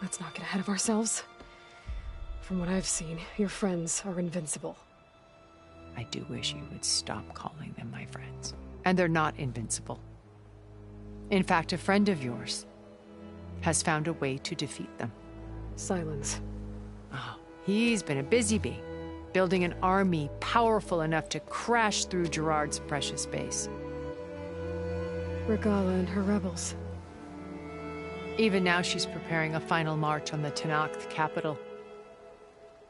Let's not get ahead of ourselves. From what I've seen, your friends are invincible. I do wish you would stop calling them my friends. And they're not invincible. In fact, a friend of yours has found a way to defeat them. Silence. Oh, he's been a busy bee, building an army powerful enough to crash through Gerard's precious base. Regala and her rebels. Even now, she's preparing a final march on the Tenakth capital.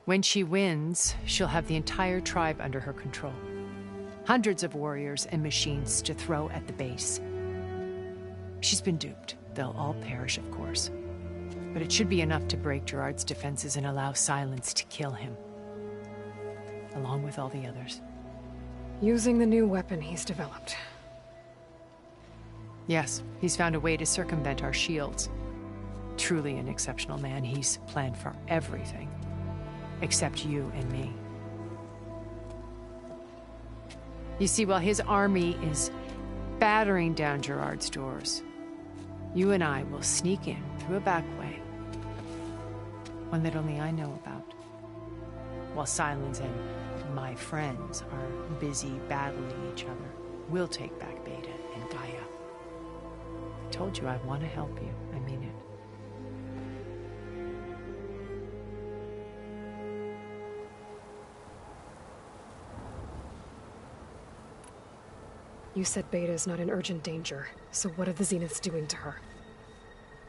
When she wins, she'll have the entire tribe under her control. Hundreds of warriors and machines to throw at the base. She's been duped. They'll all perish, of course. But it should be enough to break Gerard's defenses and allow Silence to kill him. Along with all the others. Using the new weapon he's developed. Yes, he's found a way to circumvent our shields. Truly an exceptional man. He's planned for everything. Except you and me. You see, while his army is battering down Gerard's doors, you and I will sneak in through a back way. One that only I know about. While Silence and my friends are busy battling each other, we'll take back Beta and Gaia. I told you I want to help you. I mean it. You said Beta is not in urgent danger, so what are the Zeniths doing to her?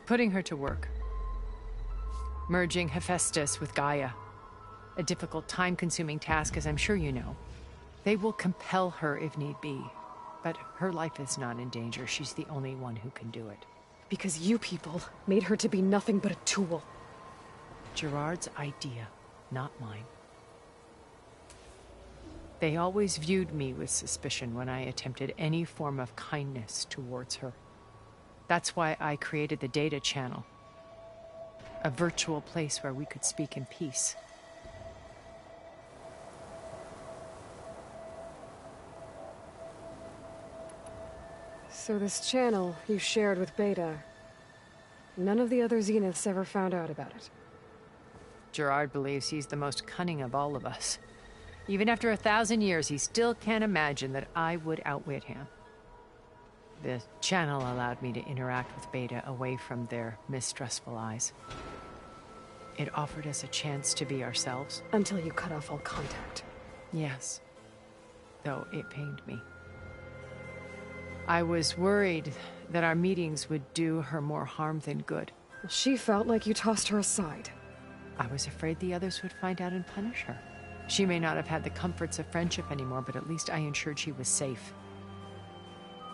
Putting her to work. Merging Hephaestus with Gaia. A difficult, time-consuming task, as I'm sure you know. They will compel her if need be. But her life is not in danger. She's the only one who can do it. Because you people made her to be nothing but a tool. Gerard's idea, not mine. They always viewed me with suspicion when I attempted any form of kindness towards her. That's why I created the data channel. A virtual place where we could speak in peace. So this channel you shared with Beta, none of the other Zeniths ever found out about it? Gerard believes he's the most cunning of all of us. Even after 1,000 years, he still can't imagine that I would outwit him. The channel allowed me to interact with Beta away from their mistrustful eyes. It offered us a chance to be ourselves. Until you cut off all contact. Yes. Though it pained me. I was worried that our meetings would do her more harm than good. She felt like you tossed her aside. I was afraid the others would find out and punish her. She may not have had the comforts of friendship anymore, but at least I ensured she was safe.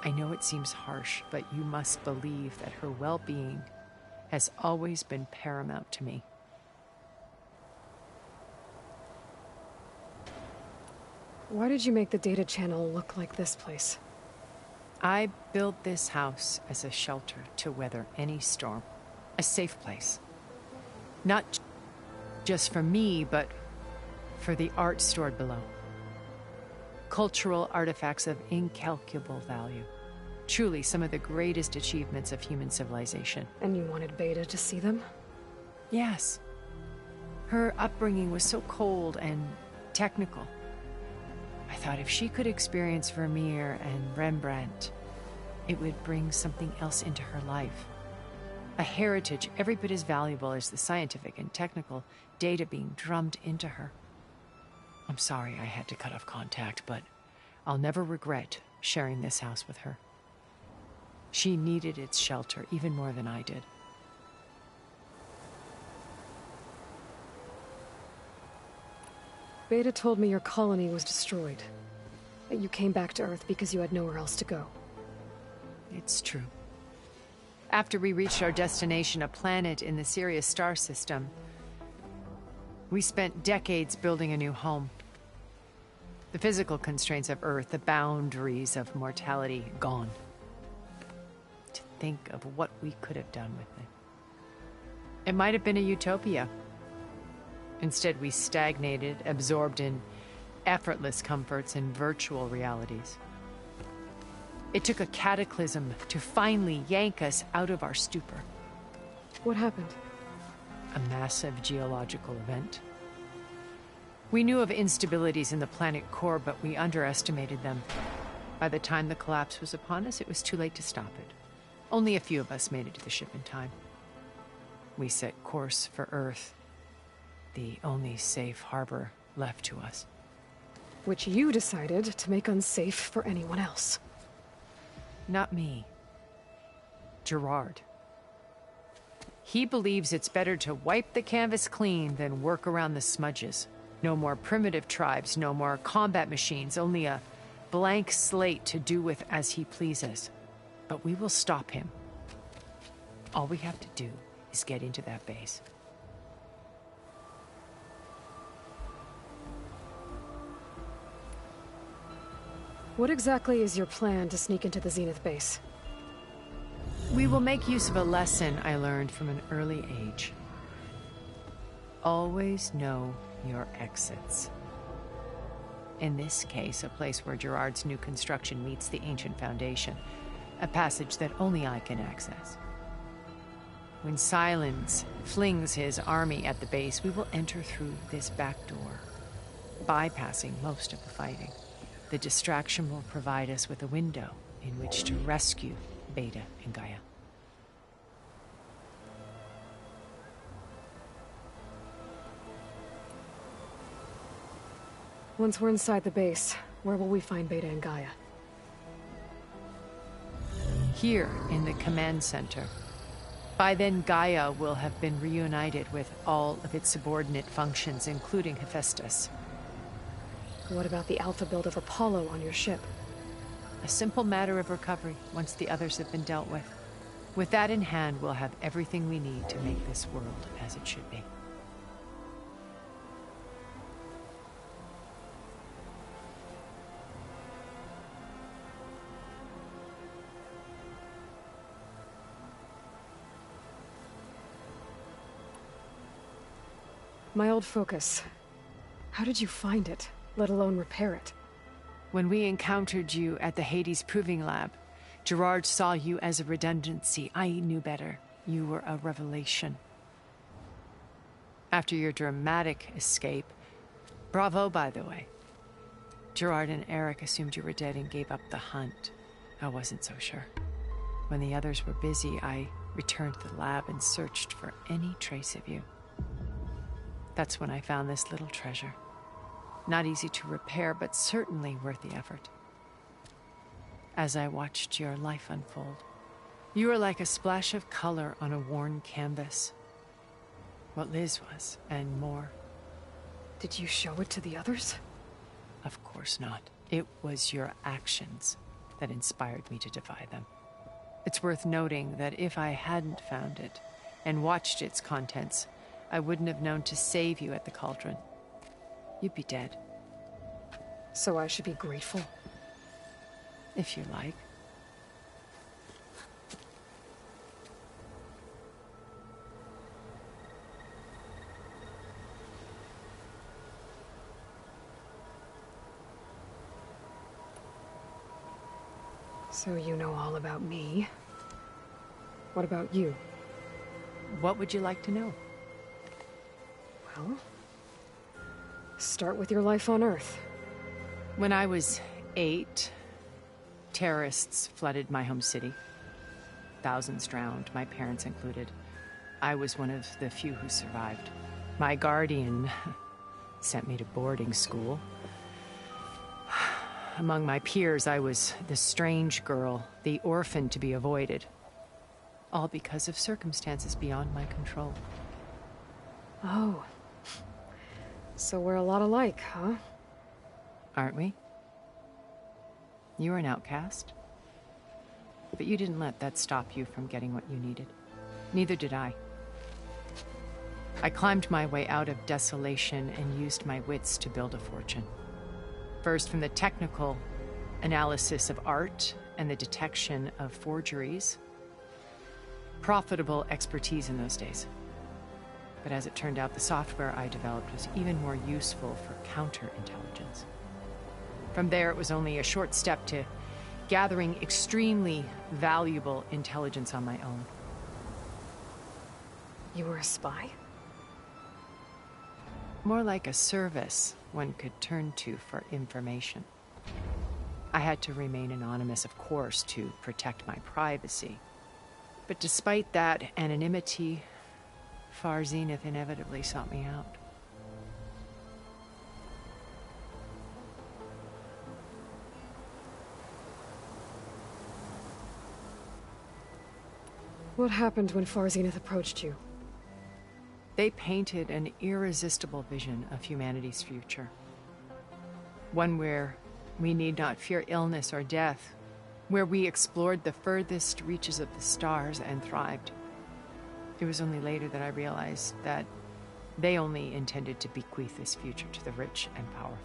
I know it seems harsh, but you must believe that her well-being has always been paramount to me. Why did you make the data channel look like this place? I built this house as a shelter to weather any storm. A safe place. Not just for me, but for the art stored below. Cultural artifacts of incalculable value. Truly some of the greatest achievements of human civilization. And you wanted Beta to see them? Yes. Her upbringing was so cold and technical. I thought if she could experience Vermeer and Rembrandt, it would bring something else into her life. A heritage every bit as valuable as the scientific and technical data being drummed into her. I'm sorry I had to cut off contact, but I'll never regret sharing this house with her. She needed its shelter even more than I did. Beta told me your colony was destroyed. That you came back to Earth because you had nowhere else to go. It's true. After we reached our destination, a planet in the Sirius star system, we spent decades building a new home. The physical constraints of Earth, the boundaries of mortality, gone. To think of what we could have done with it. It might have been a utopia. Instead, we stagnated, absorbed in effortless comforts and virtual realities. It took a cataclysm to finally yank us out of our stupor. What happened? a massive geological event. We knew of instabilities in the planet core, but we underestimated them. By the time the collapse was upon us, it was too late to stop it. Only a few of us made it to the ship in time. We set course for Earth, the only safe harbor left to us. Which you decided to make unsafe for anyone else. Not me. Gerard. He believes it's better to wipe the canvas clean than work around the smudges. No more primitive tribes, no more combat machines, only a blank slate to do with as he pleases. But we will stop him. All we have to do is get into that base. What exactly is your plan to sneak into the Zenith base? We will make use of a lesson I learned from an early age. Always know your exits. In this case, a place where Gerard's new construction meets the ancient foundation, a passage that only I can access. When Silence flings his army at the base, we will enter through this back door, bypassing most of the fighting. The distraction will provide us with a window in which to rescue Beta and Gaia. Once we're inside the base, where will we find Beta and Gaia? Here in the command center. By then, Gaia will have been reunited with all of its subordinate functions, including Hephaestus. What about the alpha build of Apollo on your ship? A simple matter of recovery once the others have been dealt with. With that in hand, we'll have everything we need to make this world as it should be. My old focus. How did you find it, let alone repair it? When we encountered you at the Hades Proving Lab, Gerard saw you as a redundancy. I knew better. You were a revelation. After your dramatic escape, bravo, by the way. Gerard and Eric assumed you were dead and gave up the hunt. I wasn't so sure. When the others were busy, I returned to the lab and searched for any trace of you. That's when I found this little treasure. Not easy to repair, but certainly worth the effort. As I watched your life unfold, you were like a splash of color on a worn canvas. What Liz was, and more. Did you show it to the others? Of course not. It was your actions that inspired me to defy them. It's worth noting that if I hadn't found it and watched its contents, I wouldn't have known to save you at the cauldron. You'd be dead. So I should be grateful? If you like. So you know all about me. What about you? What would you like to know? Well, start with your life on Earth. When I was 8, terrorists flooded my home city. Thousands drowned, my parents included. I was one of the few who survived. My guardian sent me to boarding school. Among my peers, I was the strange girl, the orphan to be avoided. All because of circumstances beyond my control. Oh. So we're a lot alike, huh? Aren't we? You were an outcast. But you didn't let that stop you from getting what you needed. Neither did I. I climbed my way out of desolation and used my wits to build a fortune. First, from the technical analysis of art and the detection of forgeries. Profitable expertise in those days. But as it turned out, the software I developed was even more useful for counterintelligence. From there, it was only a short step to gathering extremely valuable intelligence on my own. You were a spy? More like a service one could turn to for information. I had to remain anonymous, of course, to protect my privacy. But despite that anonymity, Far Zenith inevitably sought me out. What happened when Far Zenith approached you? They painted an irresistible vision of humanity's future. One where we need not fear illness or death, where we explored the furthest reaches of the stars and thrived. It was only later that I realized that they only intended to bequeath this future to the rich and powerful.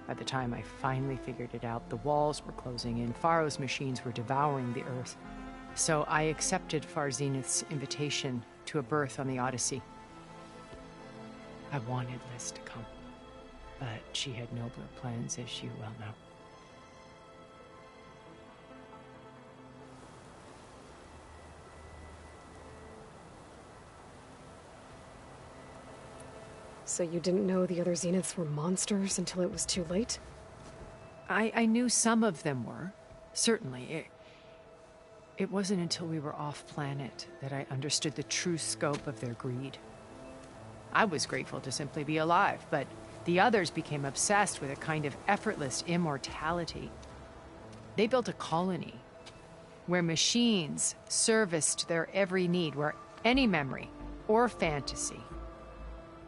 By the time I finally figured it out, the walls were closing in, Pharaoh's machines were devouring the Earth. So I accepted Far Zenith's invitation to a berth on the Odyssey. I wanted Liz to come, but she had nobler plans, as you well know. So you didn't know the other Zeniths were monsters until it was too late? I knew some of them were, certainly. It wasn't until we were off-planet that I understood the true scope of their greed. I was grateful to simply be alive, but the others became obsessed with a kind of effortless immortality. They built a colony where machines serviced their every need, where any memory or fantasy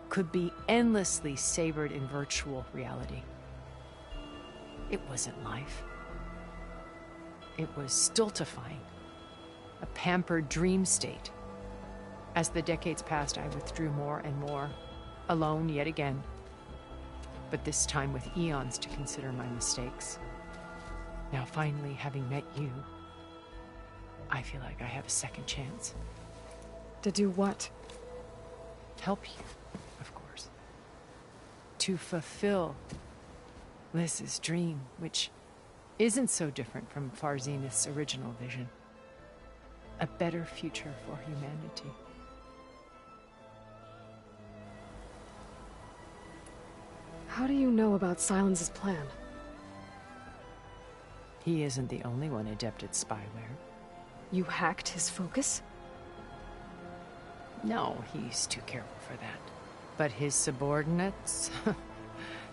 could be endlessly savored in virtual reality. It wasn't life. It was stultifying, a pampered dream state. As the decades passed, I withdrew more and more, alone yet again, but this time with eons to consider my mistakes. Now, finally, having met you, I feel like I have a second chance. To do what? Help you, of course. To fulfill Liz's dream, which isn't so different from Far Zenith's original vision. A better future for humanity. How do you know about Silence's plan? He isn't the only one adept at spyware. You hacked his focus? No, he's too careful for that. But his subordinates?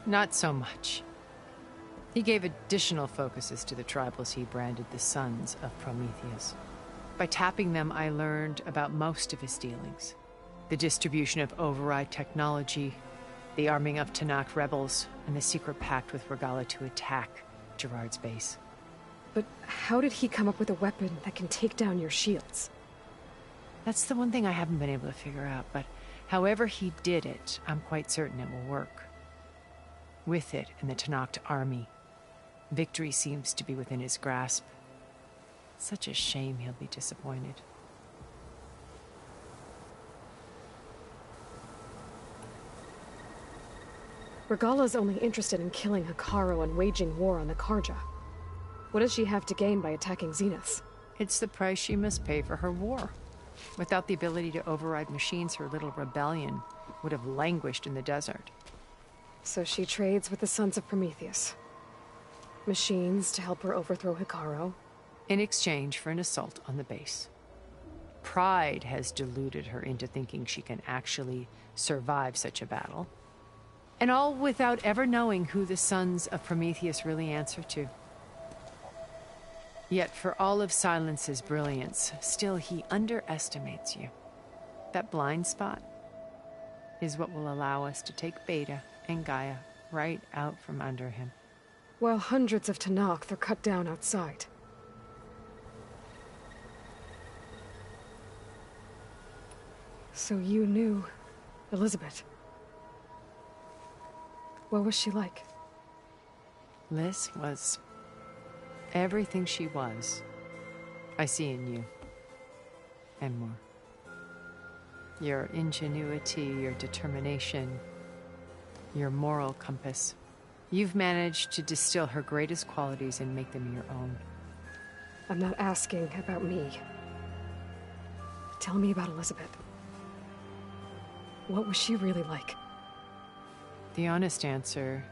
Not so much. He gave additional focuses to the tribals he branded the Sons of Prometheus. By tapping them, I learned about most of his dealings. The distribution of override technology, the arming of Tanakh rebels, and the secret pact with Regala to attack Gerard's base. But how did he come up with a weapon that can take down your shields? That's the one thing I haven't been able to figure out, but however he did it, I'm quite certain it will work. With it and the Tanakh army, victory seems to be within his grasp. Such a shame he'll be disappointed. Regala's only interested in killing Hekarro and waging war on the Karja. What does she have to gain by attacking Zeniths? It's the price she must pay for her war. Without the ability to override machines, her little rebellion would have languished in the desert. So she trades with the Sons of Prometheus. Machines to help her overthrow Hekarro. In exchange for an assault on the base. Pride has deluded her into thinking she can actually survive such a battle. And all without ever knowing who the Sons of Prometheus really answer to. Yet for all of Silence's brilliance, still he underestimates you. That blind spot is what will allow us to take Beta and Gaia right out from under him. While hundreds of Tanakh are cut down outside. So you knew Elizabeth. What was she like? Liz was everything she was. I see in you. And more. Your ingenuity, your determination, your moral compass. You've managed to distill her greatest qualities and make them your own. I'm not asking about me. Tell me about Elizabeth. What was she really like? The honest answer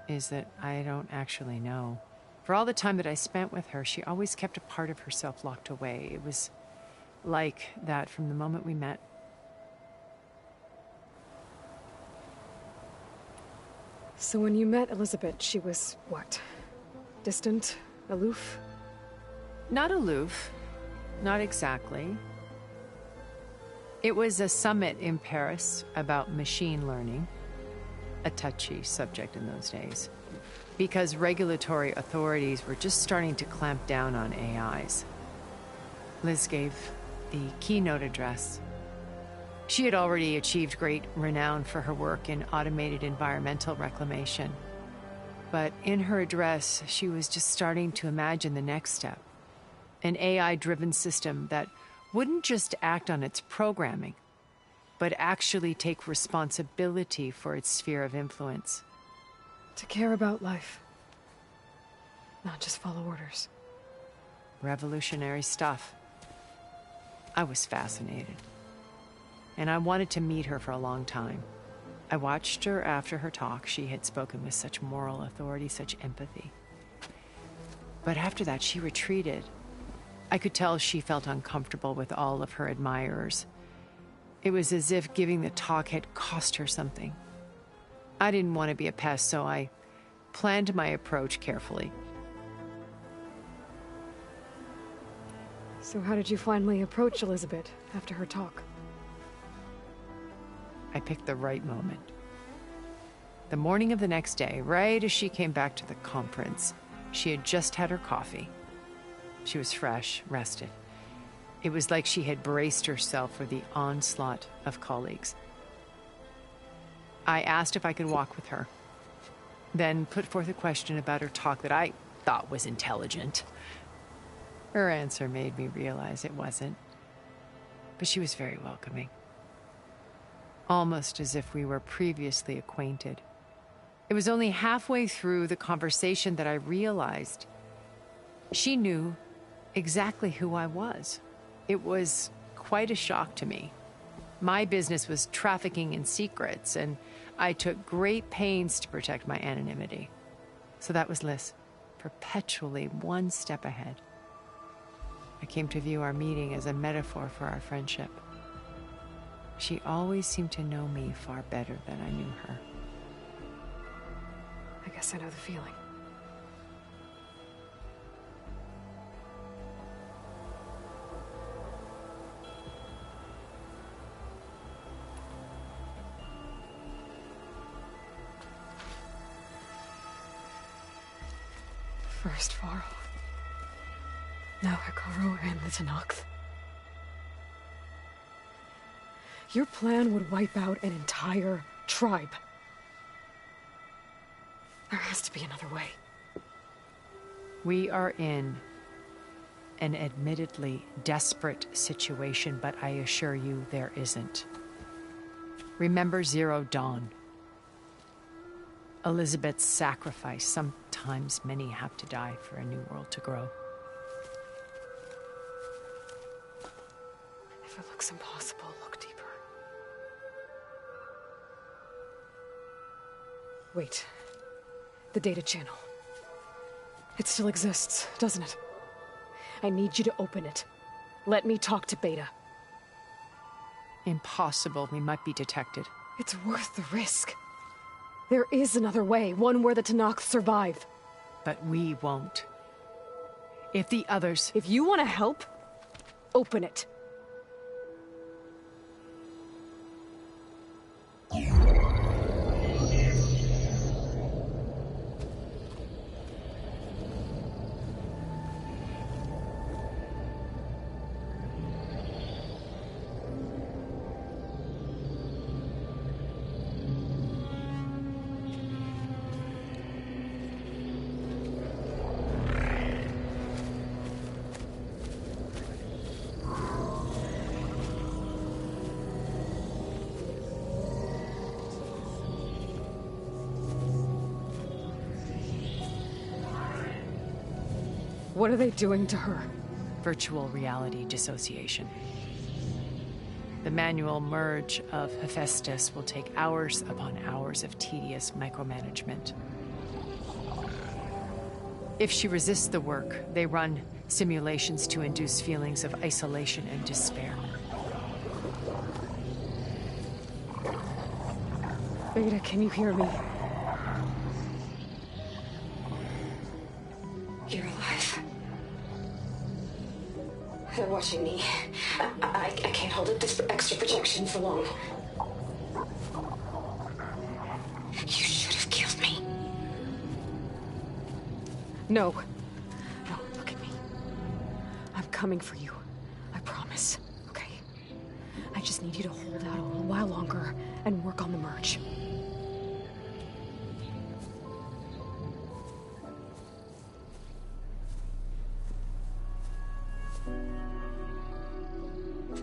is that I don't actually know. For all the time that I spent with her, she always kept a part of herself locked away. It was like that from the moment we met. So when you met Elizabeth, she was what? Distant? Aloof? Not aloof. Not exactly. It was a summit in Paris about machine learning. A touchy subject in those days. Because regulatory authorities were just starting to clamp down on AIs. Liz gave the keynote address. She had already achieved great renown for her work in automated environmental reclamation. But in her address, she was just starting to imagine the next step. An AI-driven system that wouldn't just act on its programming, but actually take responsibility for its sphere of influence. To care about life. Not just follow orders. Revolutionary stuff. I was fascinated. And I wanted to meet her for a long time. I watched her after her talk. She had spoken with such moral authority, such empathy. But after that, she retreated. I could tell she felt uncomfortable with all of her admirers. It was as if giving the talk had cost her something. I didn't want to be a pest, so I planned my approach carefully. So how did you finally approach Elizabeth after her talk? I picked the right moment. The morning of the next day, right as she came back to the conference, she had just had her coffee. She was fresh, rested. It was like she had braced herself for the onslaught of colleagues. I asked if I could walk with her, then put forth a question about her talk that I thought was intelligent. Her answer made me realize it wasn't, but she was very welcoming. Almost as if we were previously acquainted. It was only halfway through the conversation that I realized she knew exactly who I was. It was quite a shock to me. My business was trafficking in secrets, and I took great pains to protect my anonymity. So that was Liz, perpetually one step ahead. I came to view our meeting as a metaphor for our friendship. She always seemed to know me far better than I knew her. I guess I know the feeling. First Varl. Now Hikaru and the Tenakth. Your plan would wipe out an entire tribe. There has to be another way. We are in an admittedly desperate situation, but I assure you there isn't. Remember Zero Dawn. Elizabeth's sacrifice. Sometimes many have to die for a new world to grow. If it looks impossible, look deeper. Wait. The data channel. It still exists, doesn't it? I need you to open it. Let me talk to Beta. Impossible. We might be detected. It's worth the risk. There is another way, one where the Tenakth survive. But we won't. If the others... If you want to help, open it. What are they doing to her? Virtual reality dissociation. The manual merge of Hephaestus will take hours upon hours of tedious micromanagement. If she resists the work, they run simulations to induce feelings of isolation and despair. Beta, can you hear me? You're alive. They're watching me. I can't hold up this extra projection for long. You should have killed me. No. No, look at me. I'm coming for you. I promise. Okay? I just need you to hold out a little while longer and work on the merge.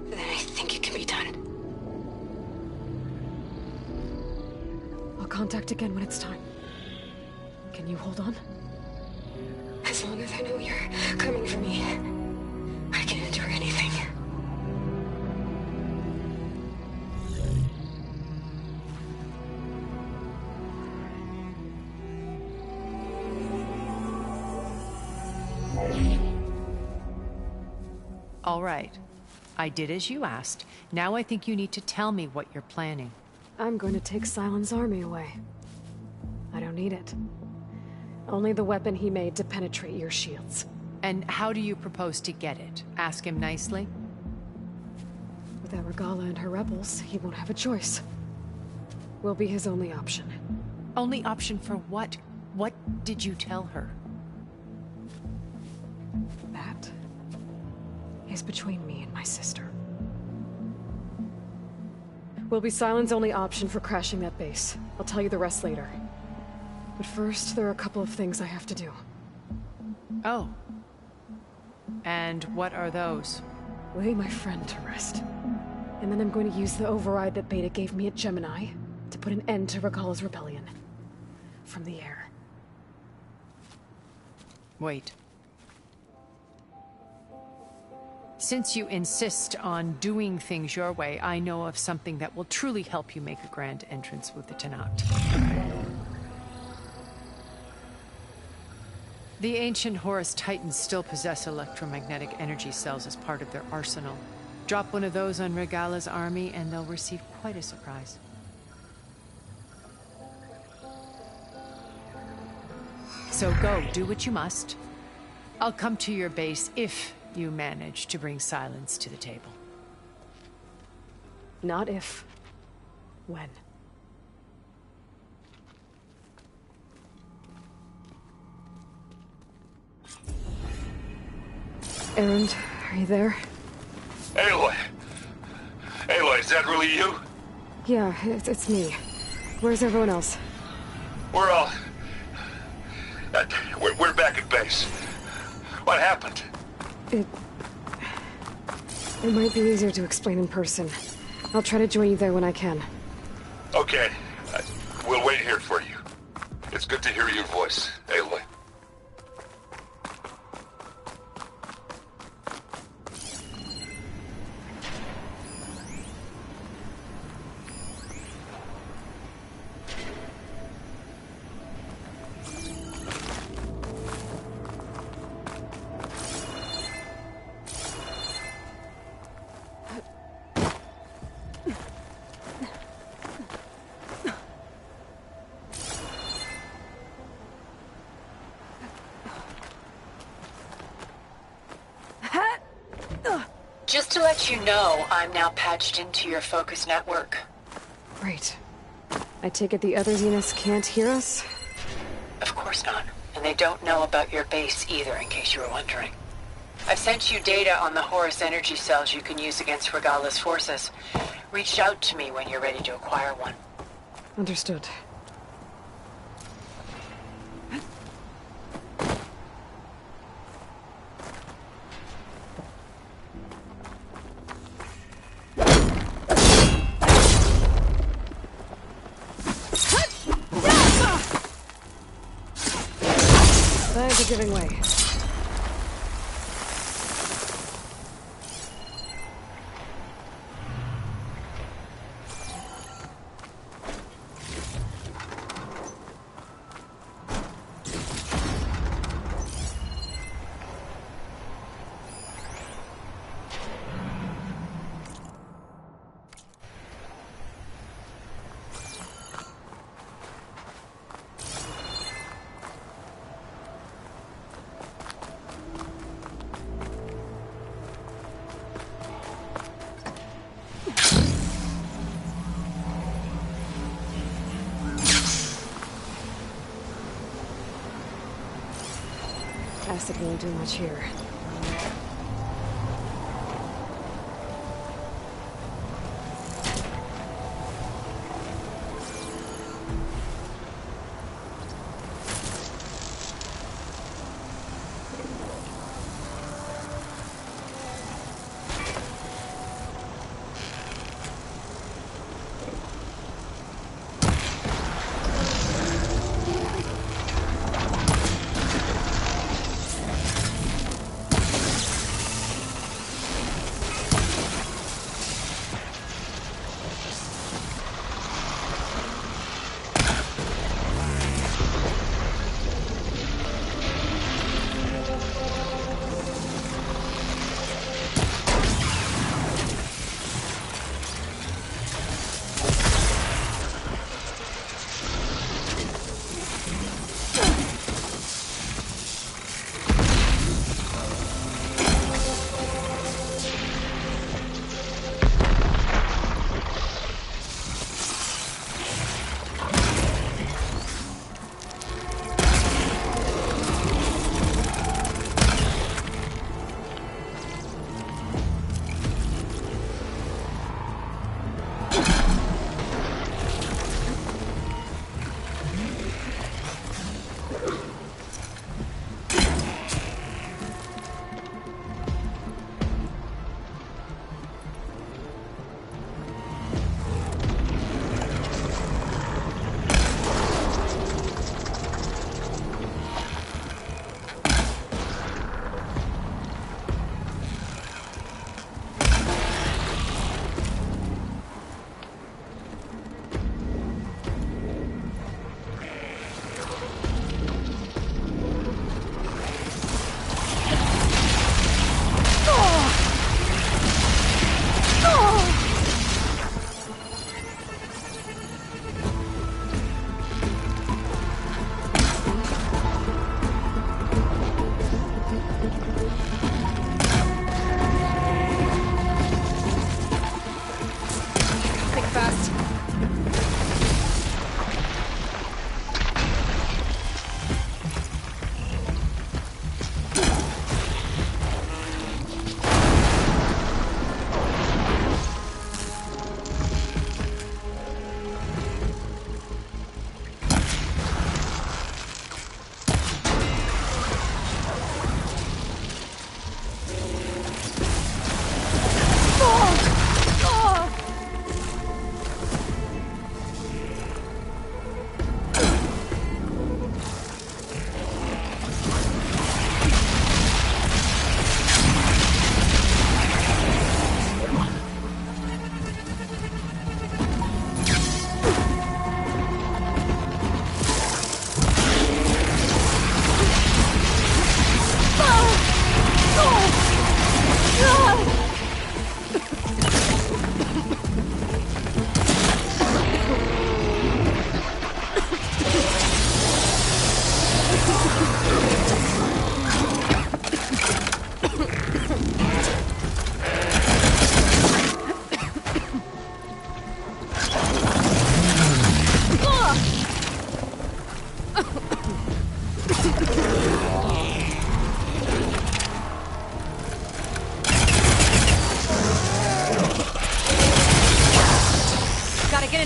Then I think it can be done. I'll contact again when it's time. Can you hold on? As long as I know you're coming for me, I can endure anything. All right. I did as you asked. Now I think you need to tell me what you're planning. I'm going to take Silent's army away. I don't need it. Only the weapon he made to penetrate your shields. And how do you propose to get it? Ask him nicely? Without Regala and her rebels, he won't have a choice. We'll be his only option. Only option for what? What did you tell her? That is between me and my sister. Will be Silent's only option for crashing that base. I'll tell you the rest later. But first, there are a couple of things I have to do. Oh. And what are those? Lay my friend to rest. And then I'm going to use the override that Beta gave me at Gemini to put an end to Regala's rebellion. From the air. Wait. Since you insist on doing things your way, I know of something that will truly help you make a grand entrance with the Tenakth. The ancient Horus Titans still possess electromagnetic energy cells as part of their arsenal. Drop one of those on Regala's army and they'll receive quite a surprise. So go, do what you must. I'll come to your base if you manage to bring Silence to the table. Not if. When. Erend, are you there? Aloy! Aloy, is that really you? Yeah, it's me. Where's everyone else? We're all... we're back at base. What happened? It might be easier to explain in person. I'll try to join you there when I can. Okay. We'll wait here for you. It's good to hear your voice, Aloy. Just to let you know, I'm now patched into your focus network. Great. I take it the other Zeniths can't hear us? Of course not. And they don't know about your base either, in case you were wondering. I've sent you data on the Horus energy cells you can use against Regala's forces. Reach out to me when you're ready to acquire one. Understood. Thanks for giving way. Acid won't do much here.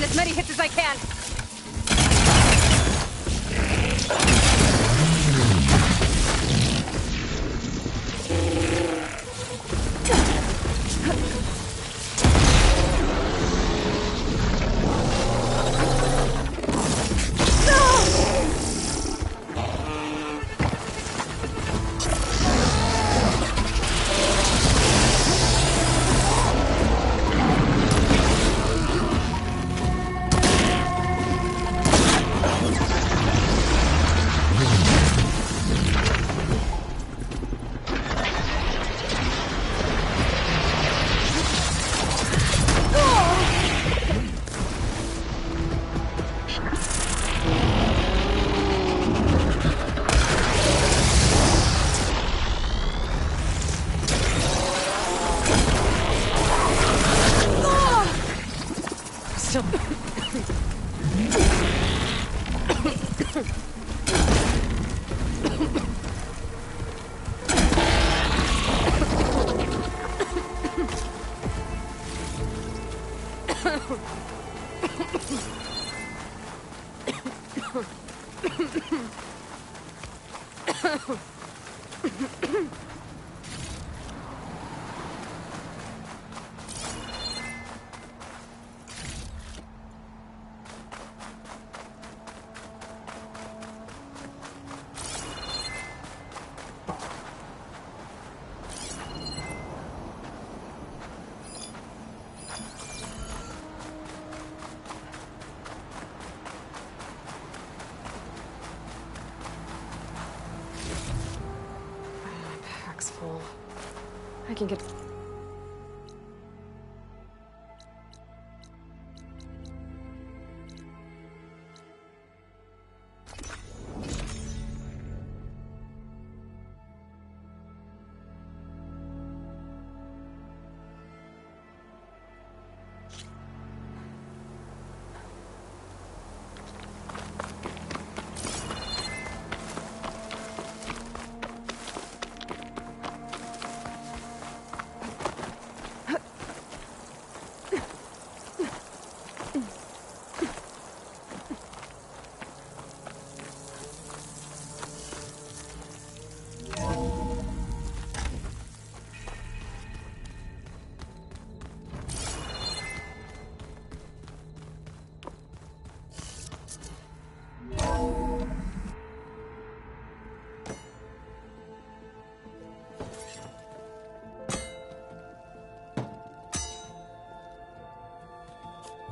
As many hits as I can. Pack's full. I can get...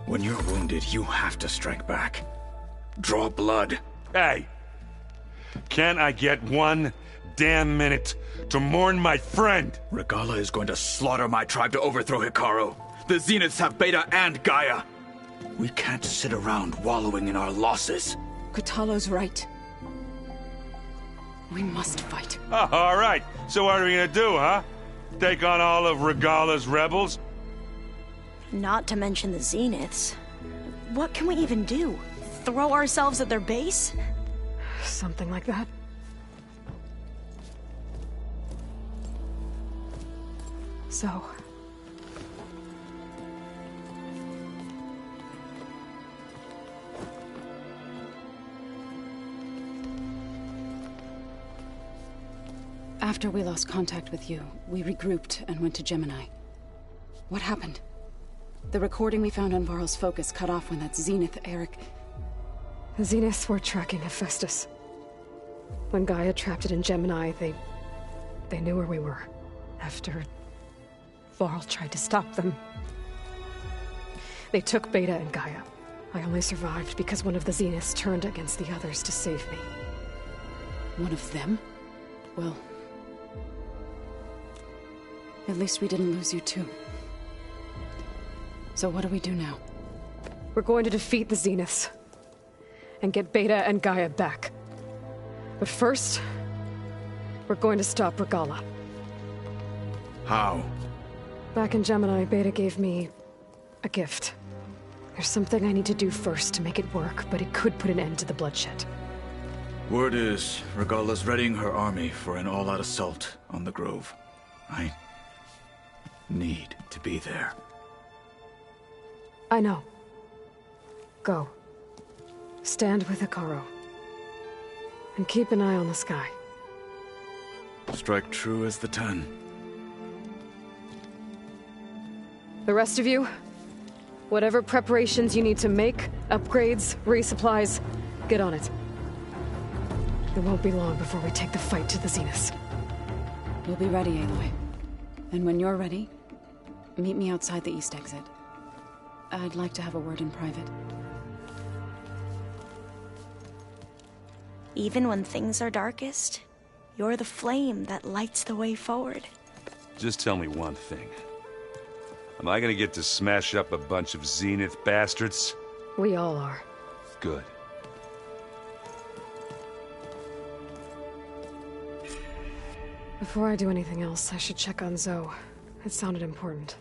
When you're wounded, you have to strike back. Draw blood. Hey! Can't I get one damn minute to mourn my friend? Regala is going to slaughter my tribe to overthrow Hikaru. The Zeniths have Beta and Gaia. We can't sit around wallowing in our losses. Kotallo's right. We must fight. Oh, all right. So what are we gonna do, huh? Take on all of Regala's rebels? Not to mention the Zeniths. What can we even do? Throw ourselves at their base? Something like that. So... After we lost contact with you, we regrouped and went to Gemini. What happened? The recording we found on Varl's focus cut off when that Zenith, Eric... The Zeniths were tracking Hephaestus. When Gaia trapped it in Gemini, they knew where we were. After... Varl tried to stop them. They took Beta and Gaia. I only survived because one of the Zeniths turned against the others to save me. One of them? Well... At least we didn't lose you too. So what do we do now? We're going to defeat the Zeniths. And get Beta and Gaia back. But first... we're going to stop Regala. How? Back in Gemini, Beta gave me... a gift. There's something I need to do first to make it work, but it could put an end to the bloodshed. Word is, Regala's readying her army for an all-out assault on the Grove. I... need to be there. I know. Go. Stand with Hikaru. And keep an eye on the sky. Strike true as the 10. The rest of you, whatever preparations you need to make, upgrades, resupplies, get on it. It won't be long before we take the fight to the Zeniths. We'll be ready, Aloy. And when you're ready, meet me outside the east exit. I'd like to have a word in private. Even when things are darkest, you're the flame that lights the way forward. Just tell me one thing. Am I gonna get to smash up a bunch of Zenith bastards? We all are. Good. Before I do anything else, I should check on Zoe. It sounded important.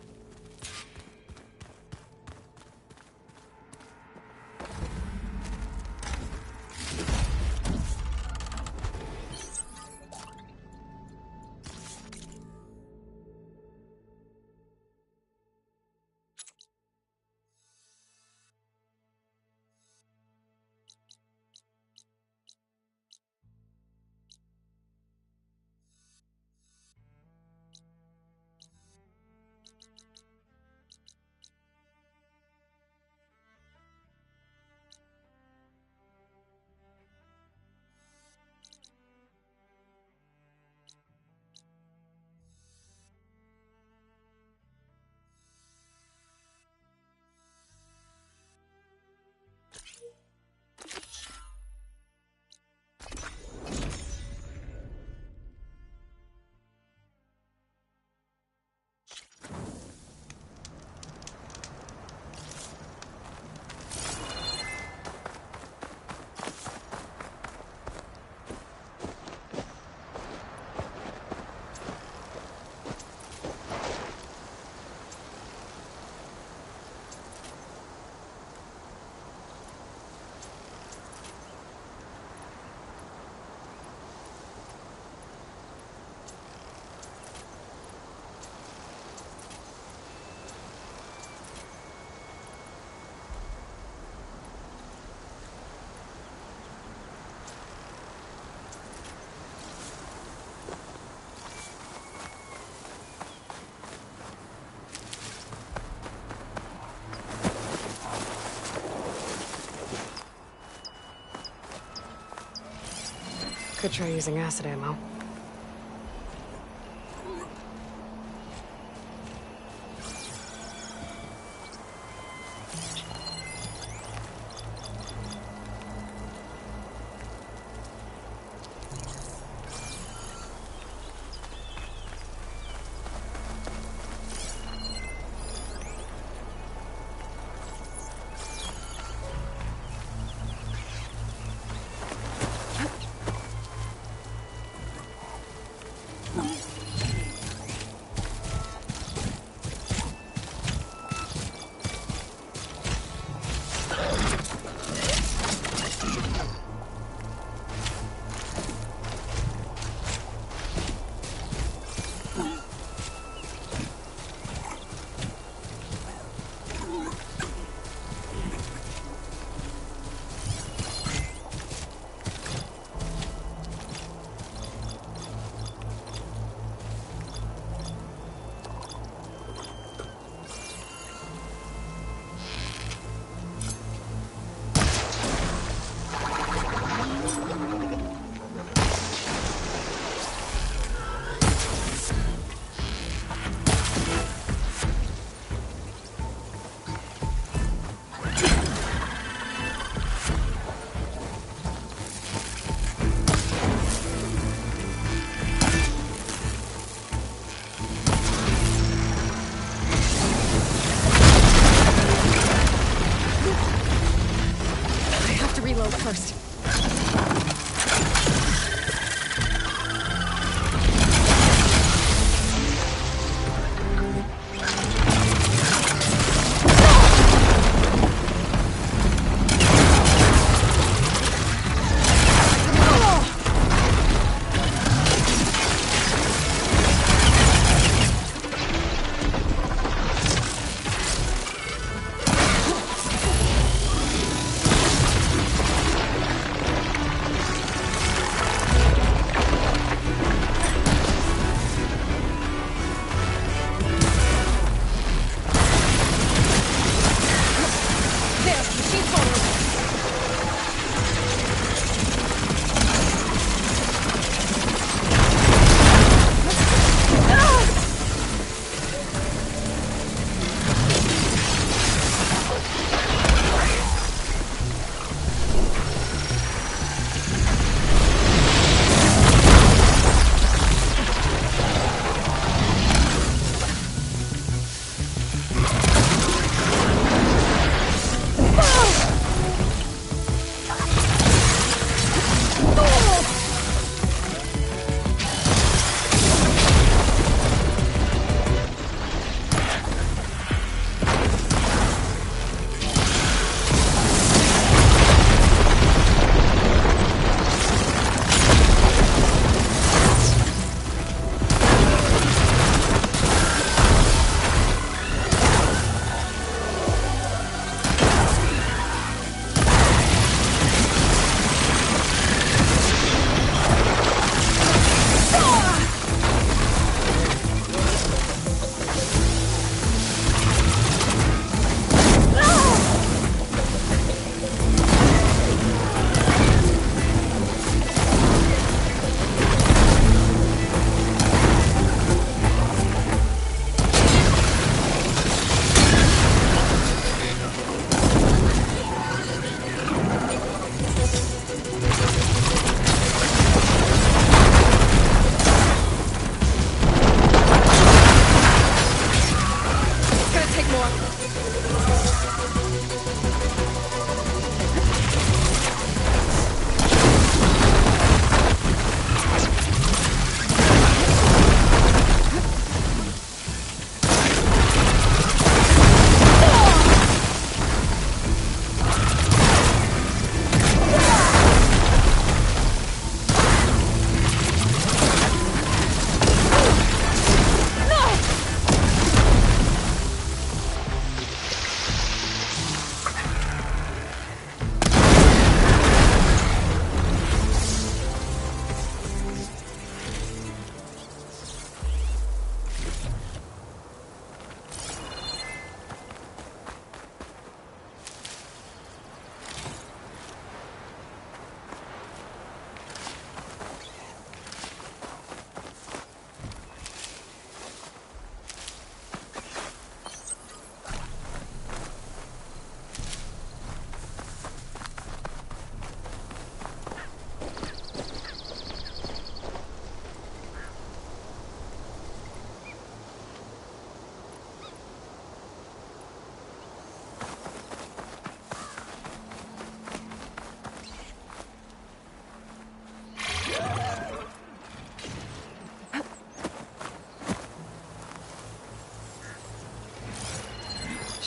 could try using acid ammo. First.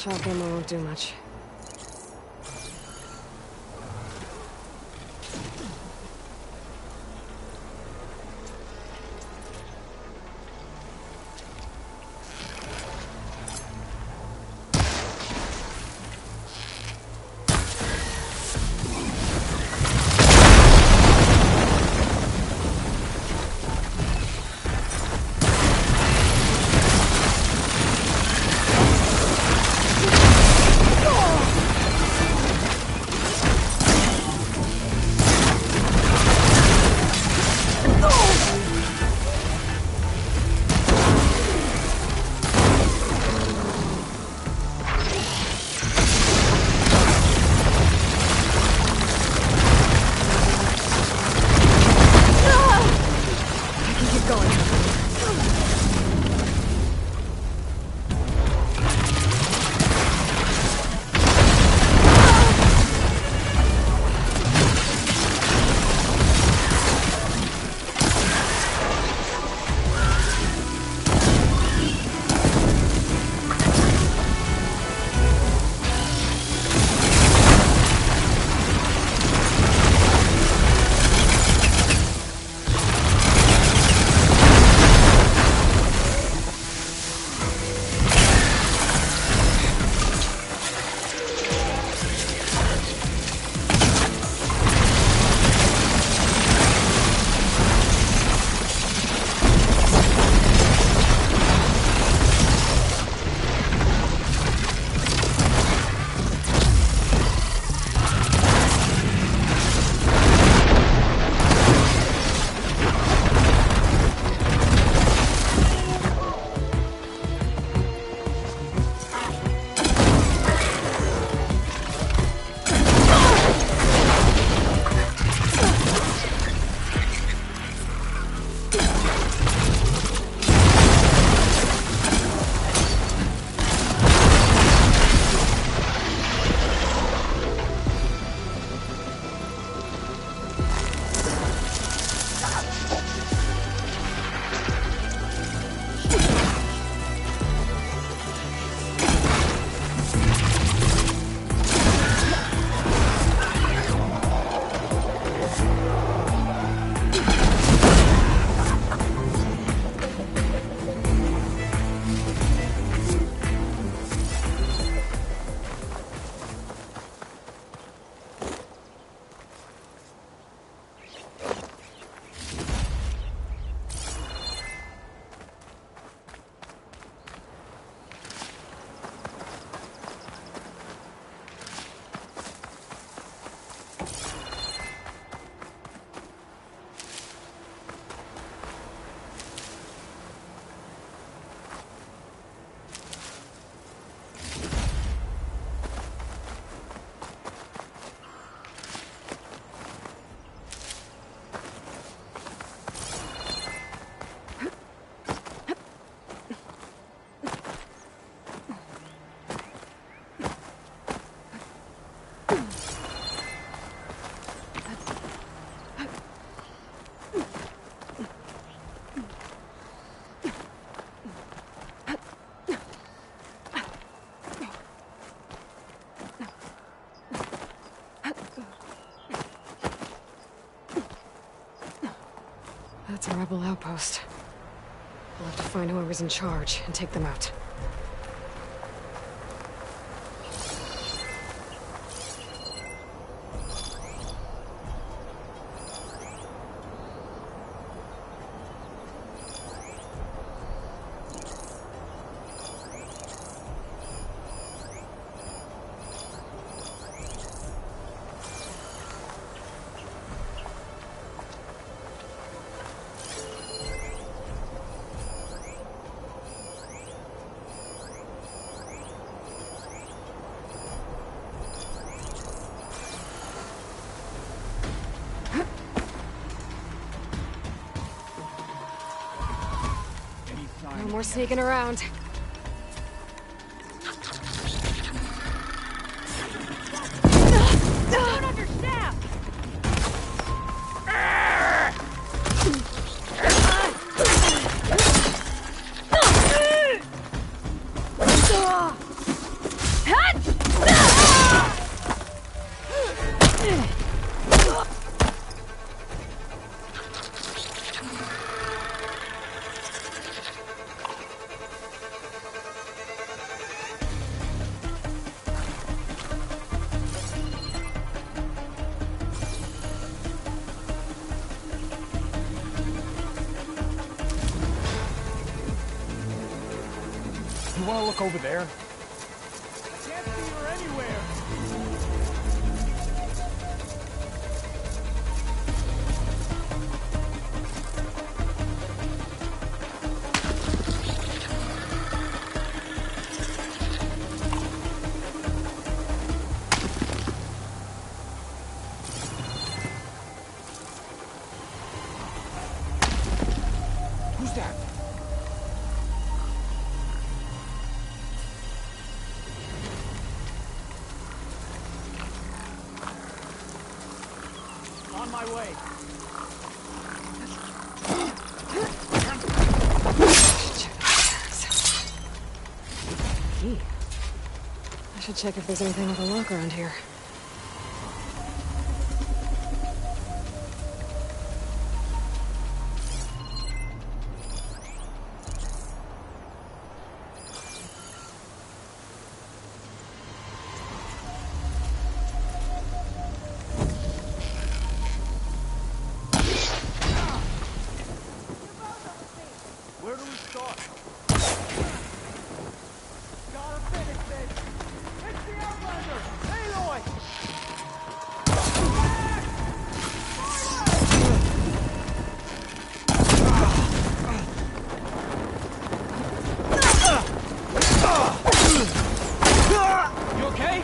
Shotgun won't do much. That's a rebel outpost. We'll have to find whoever's in charge and take them out. No more sneaking around. Don't understand! want to look over there? I can't see her anywhere. Who's that? On my way. Key. I should check if there's anything with a lock around here. Where do we start? Gotta finish this! It's the Outlander! Aloy! You okay?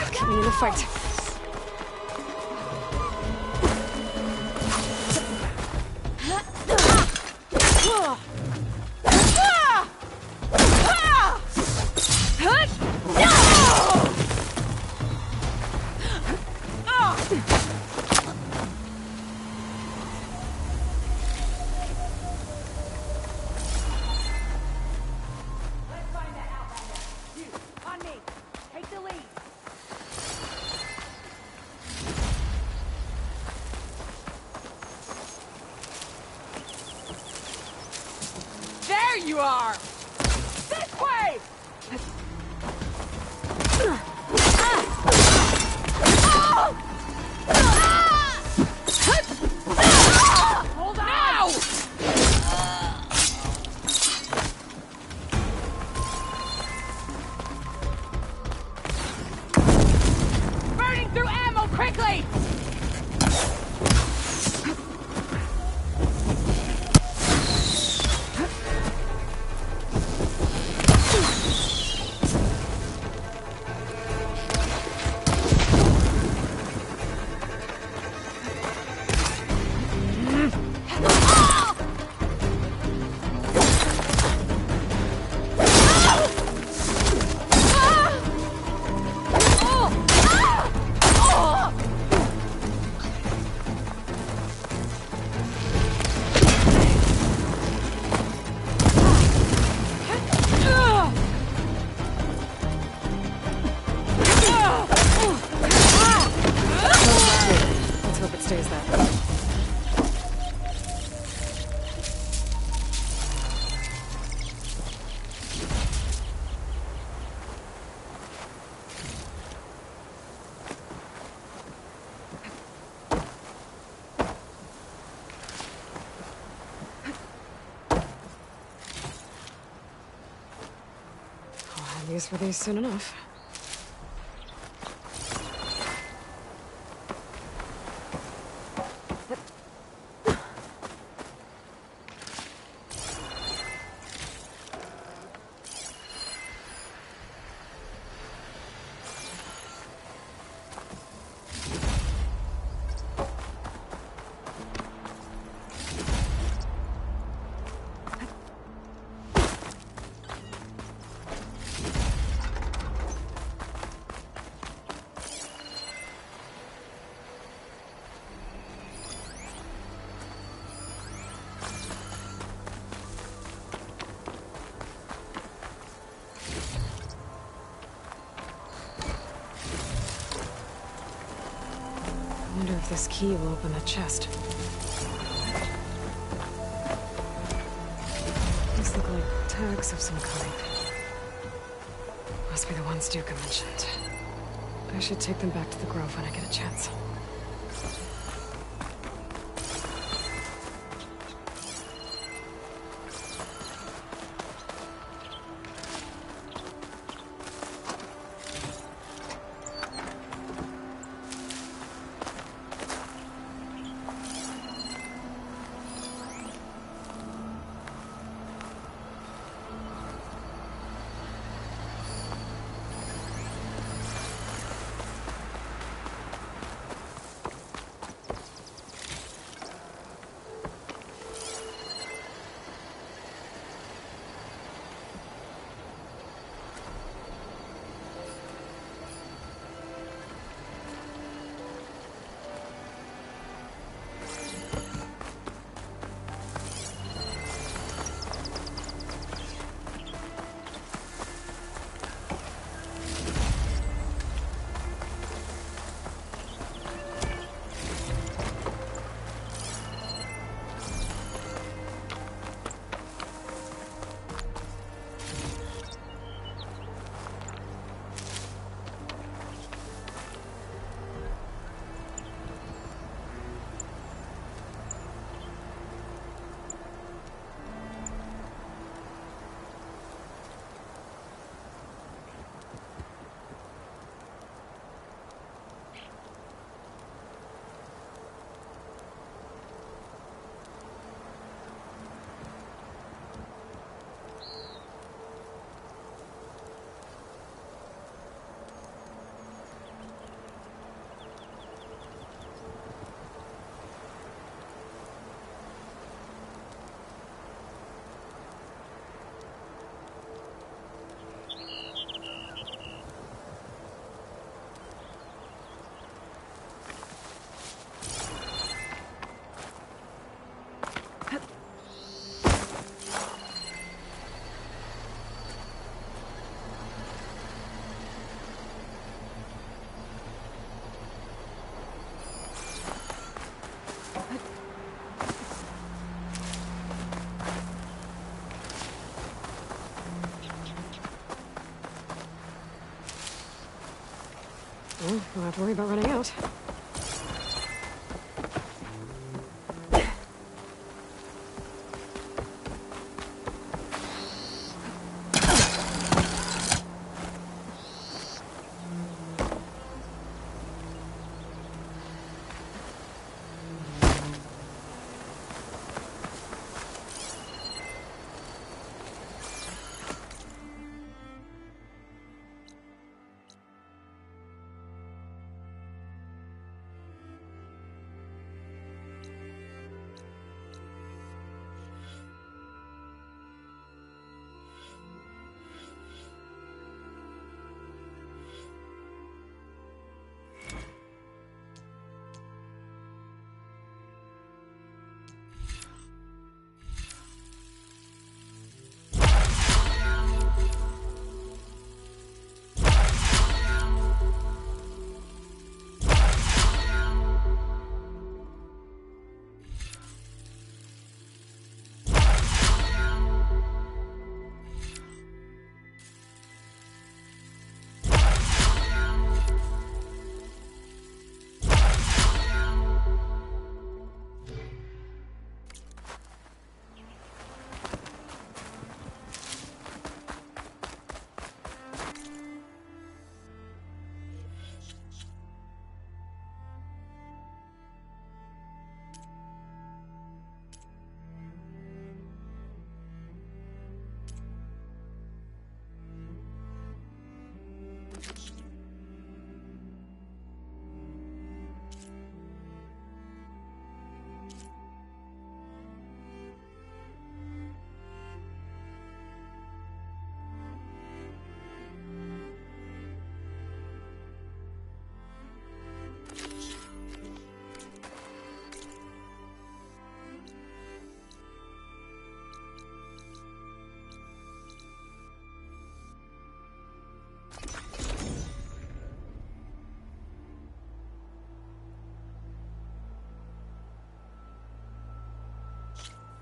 Get me in the fight. Let's find that Outlander. You, on me. Take the lead. There you are! This way! Hold on! Now! Burning through ammo quickly! use for these soon enough. I wonder if this key will open the chest. These look like tags of some kind. Must be the ones Duke mentioned. I should take them back to the Grove when I get a chance. Well, don't have to worry about running out.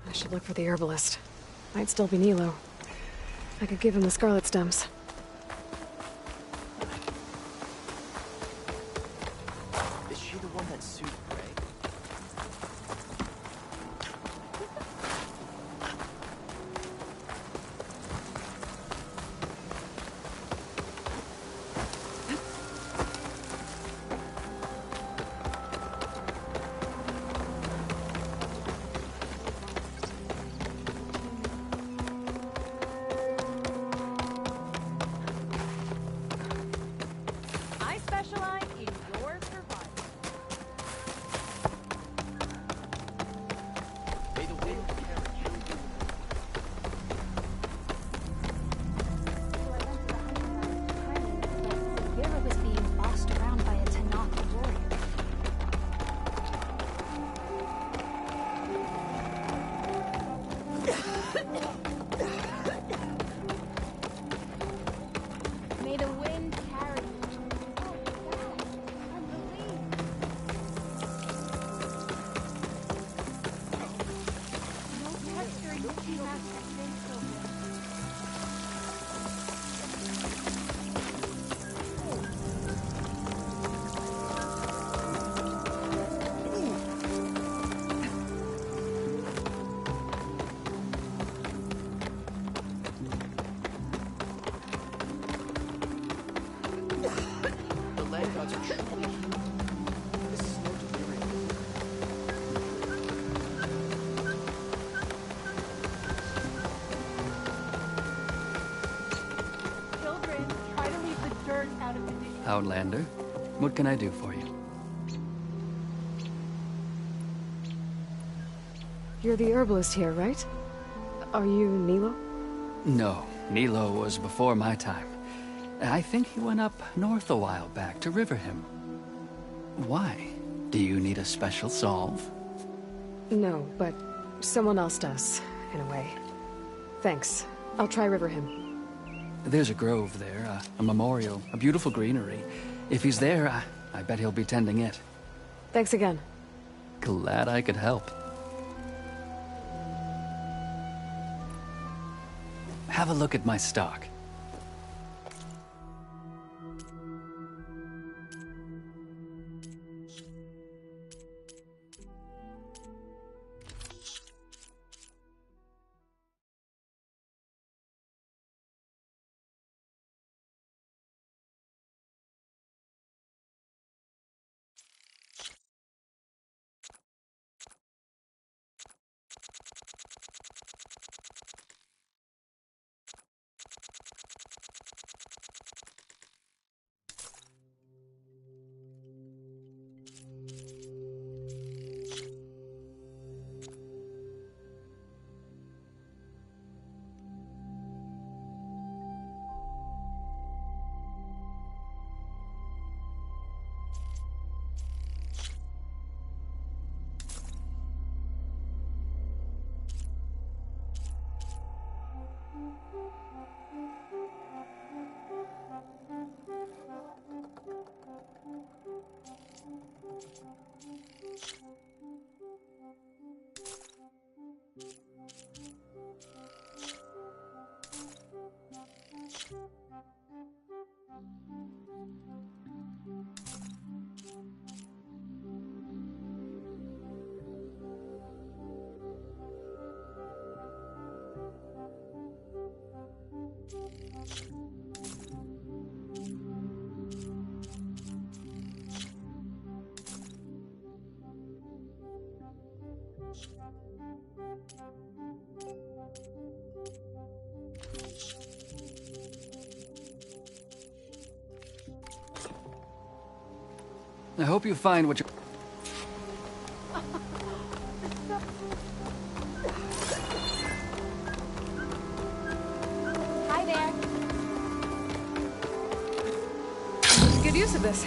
I should look for the herbalist. Might still be Nilo. I could give him the scarlet stems. Is she the one that sued Gray? I specialize in your survival. May the wind carry you. Vera was being bossed around by a Tanaka warrior. May the wind carry you. No pestering Tea Master Sylvia. The land gods are truly human. This is no delirium. Children, try to leave the dirt out of the dish. Outlander, what can I do for you? You're the herbalist here, right? Are you Nilo? No, Nilo was before my time. I think he went up north a while back to Riverhim. Why? Do you need a special solve? No, but someone else does, in a way. Thanks. I'll try Riverhim. There's a grove there, a memorial, a beautiful greenery. If he's there, I bet he'll be tending it. Thanks again. Glad I could help. Have a look at my stock. I hope you find what you... Hi there. Good use of this.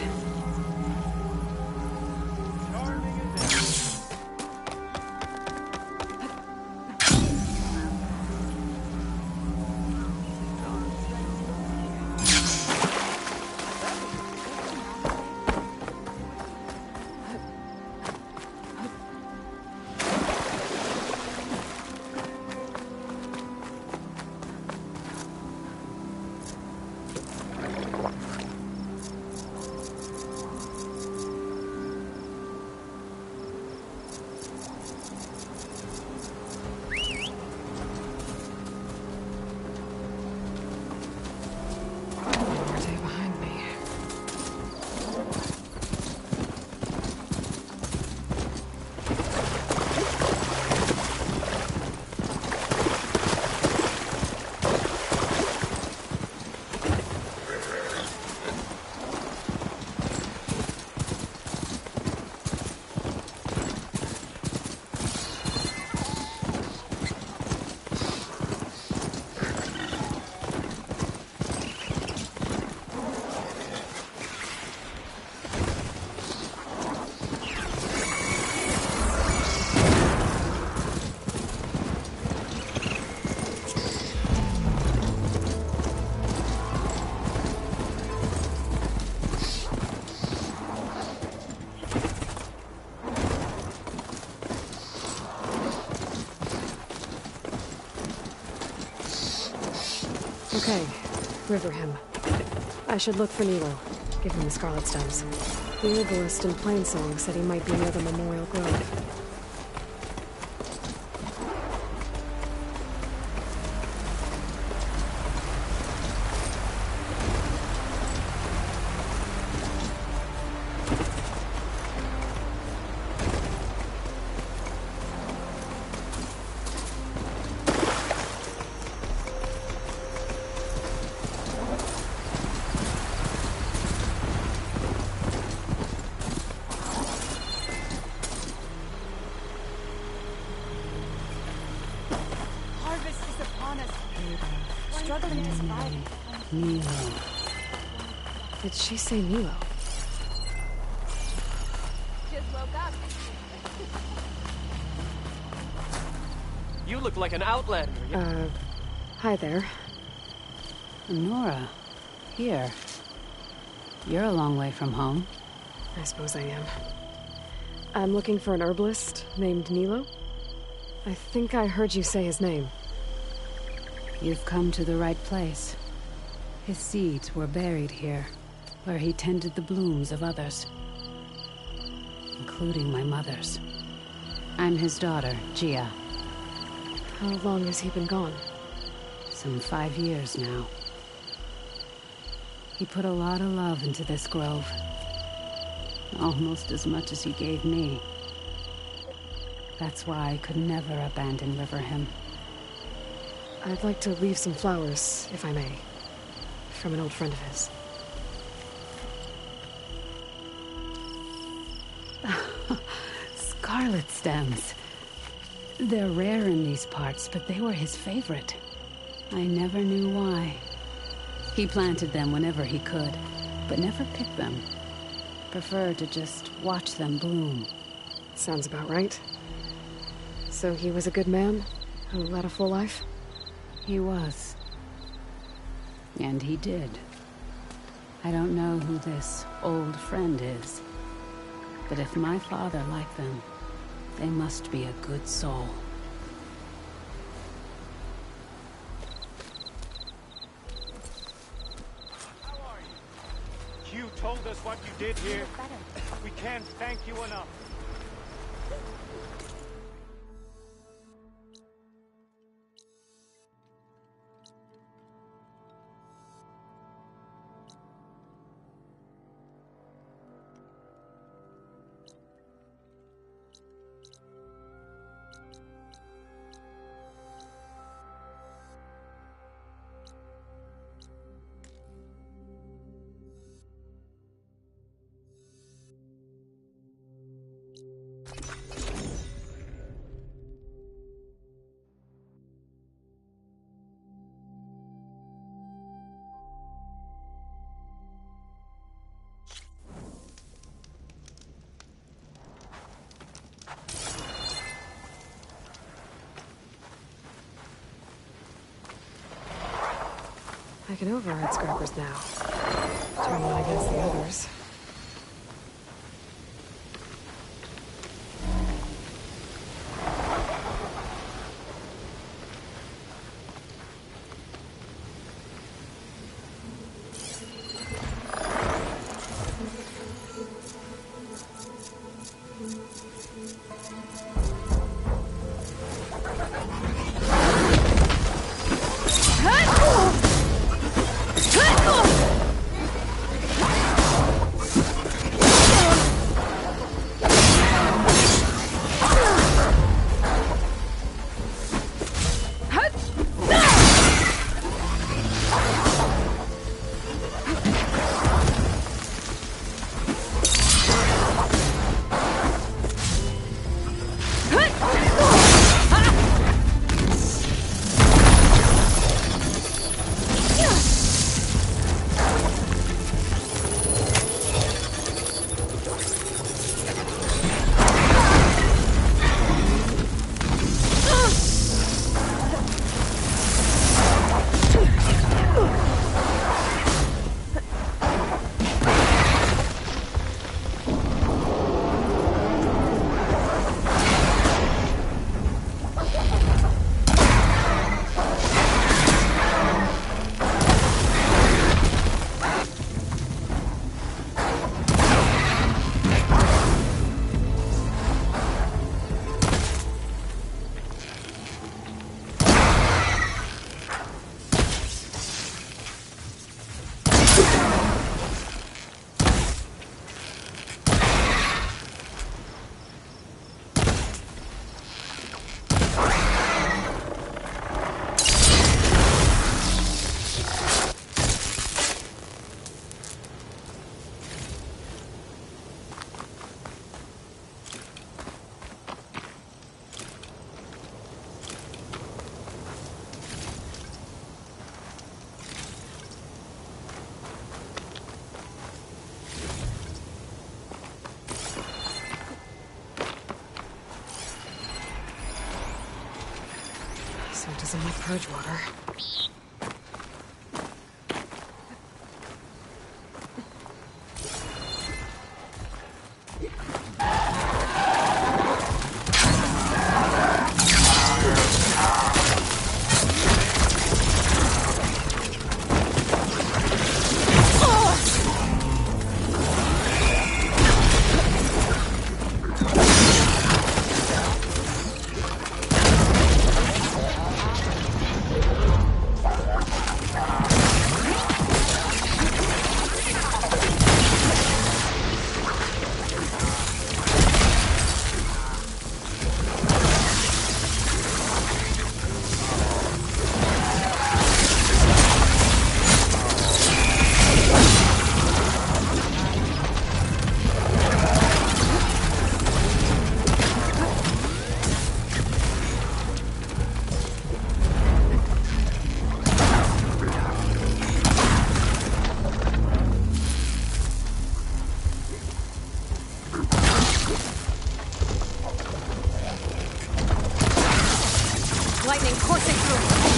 Okay, Riverhim. I should look for Nilo. Give him the scarlet stems. The herbalist in Plainsong said he might be near the Memorial Grove. Struggling to survive. Nilo. Did she say Nilo? Just woke up. You look like an outlander. Hi there. Nora, here. You're a long way from home. I suppose I am. I'm looking for an herbalist named Nilo. I think I heard you say his name. You've come to the right place. His seeds were buried here, where he tended the blooms of others, including my mother's. I'm his daughter, Gia. How long has he been gone? Some 5 years now. He put a lot of love into this grove. Almost as much as he gave me. That's why I could never abandon Riverhim. I'd like to leave some flowers, if I may. From an old friend of his. Scarlet stems. They're rare in these parts, but they were his favorite. I never knew why. He planted them whenever he could, but never picked them. Preferred to just watch them bloom. Sounds about right. So he was a good man who led a full life? He was. And he did. I don't know who this old friend is, but if my father liked them, they must be a good soul. How are you? You told us what you did here. We can't thank you enough. I can override scrappers now. Turn one against the others. So it doesn't need purge water. Lightning coursing through.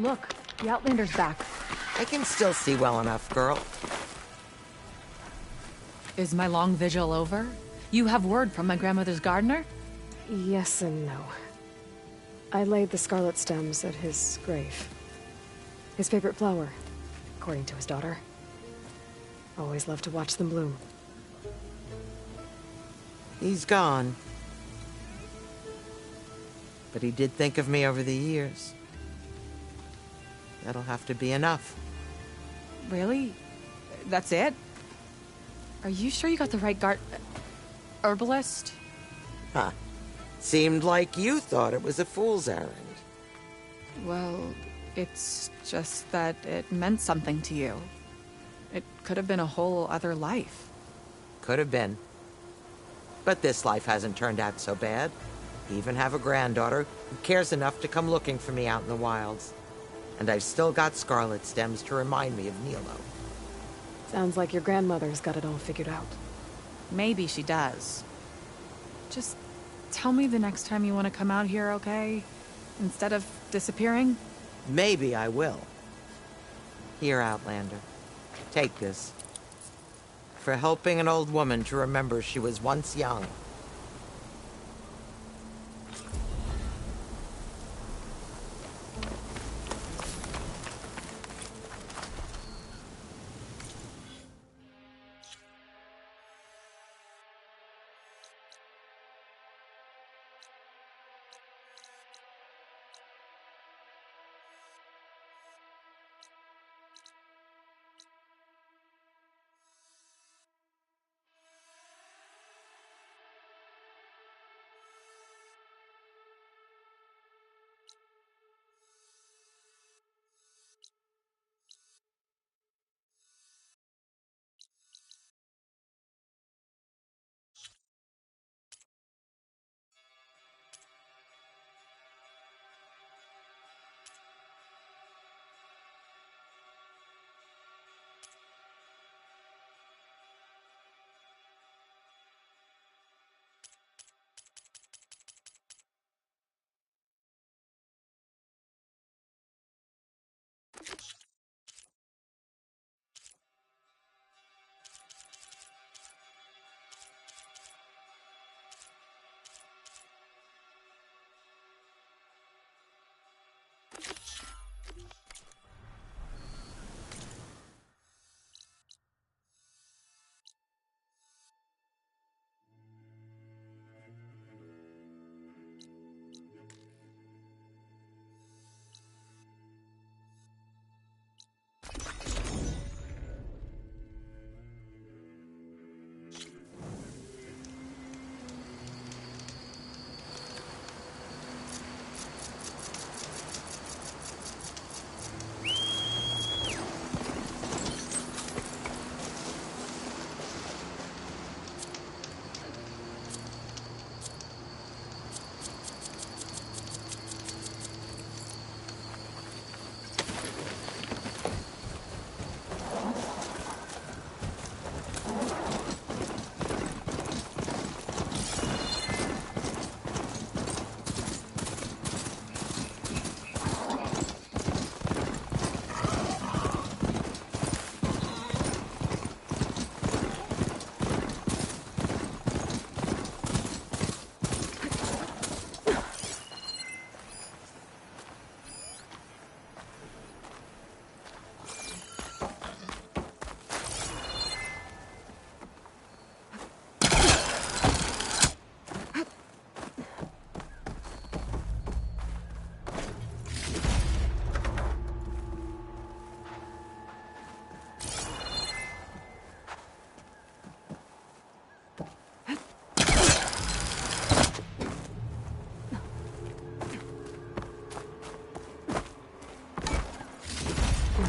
Look, the Outlander's back. I can still see well enough, girl. Is my long vigil over? You have word from my grandmother's gardener? Yes and no. I laid the scarlet stems at his grave. His favorite flower, according to his daughter. Always loved to watch them bloom. He's gone. But he did think of me over the years. That'll have to be enough. Really? That's it? Are you sure you got the right herbalist? Huh. Seemed like you thought it was a fool's errand. Well, it's just that it meant something to you. It could have been a whole other life. Could have been. But this life hasn't turned out so bad. I even have a granddaughter who cares enough to come looking for me out in the wilds. And I've still got scarlet stems to remind me of Nilo. Sounds like your grandmother's got it all figured out. Maybe she does. Just tell me the next time you want to come out here, okay? Instead of disappearing? Maybe I will. Here, Outlander. Take this. For helping an old woman to remember she was once young.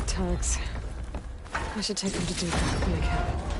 Tugs. I should take them to Duke when I can.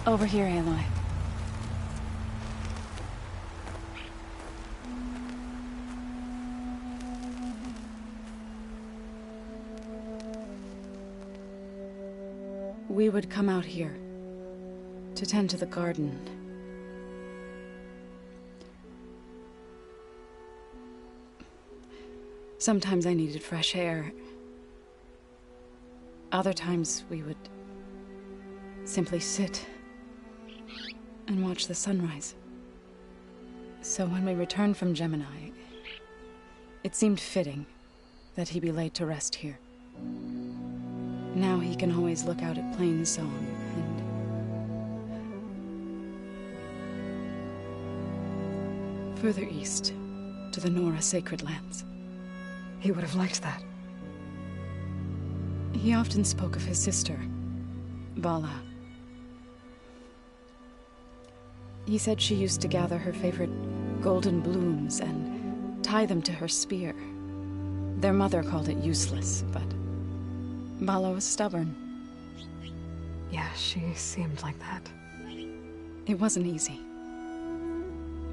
Over here, Aloy. We would come out here to tend to the garden. Sometimes I needed fresh air. Other times we would simply sit and watch the sunrise. So when we returned from Gemini, it seemed fitting that he be laid to rest here. Now he can always look out at Plain Song and further east to the Nora Sacred Lands. He would have liked that. He often spoke of his sister, Bala. He said she used to gather her favorite golden blooms and tie them to her spear. Their mother called it useless, but Bala was stubborn. Yeah, she seemed like that. It wasn't easy.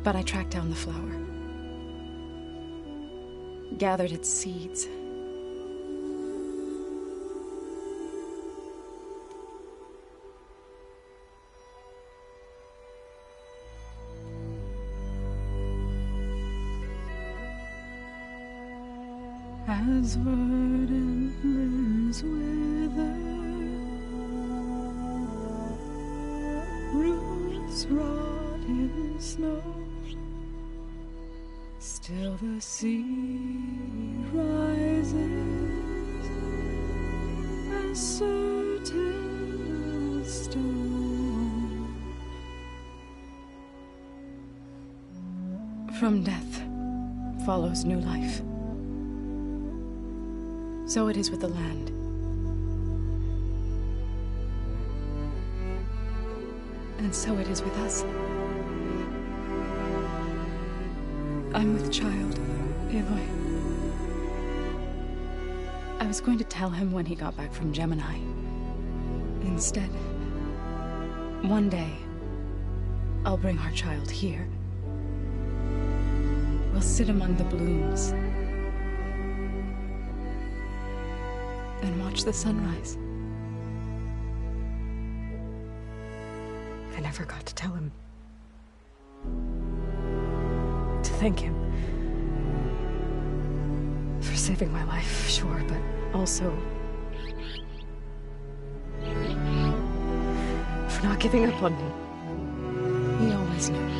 But I tracked down the flower. Gathered its seeds. As verdant limbs wither, roots rot in snow, still the sea rises, as certain as stone. From death follows new life. So it is with the land. And so it is with us. I'm with child, Aloy. I was going to tell him when he got back from Gemini. Instead, one day, I'll bring our child here. We'll sit among the blooms and watch the sunrise. I never got to tell him. To thank him. For saving my life, sure, but also for not giving up on me. He always knew.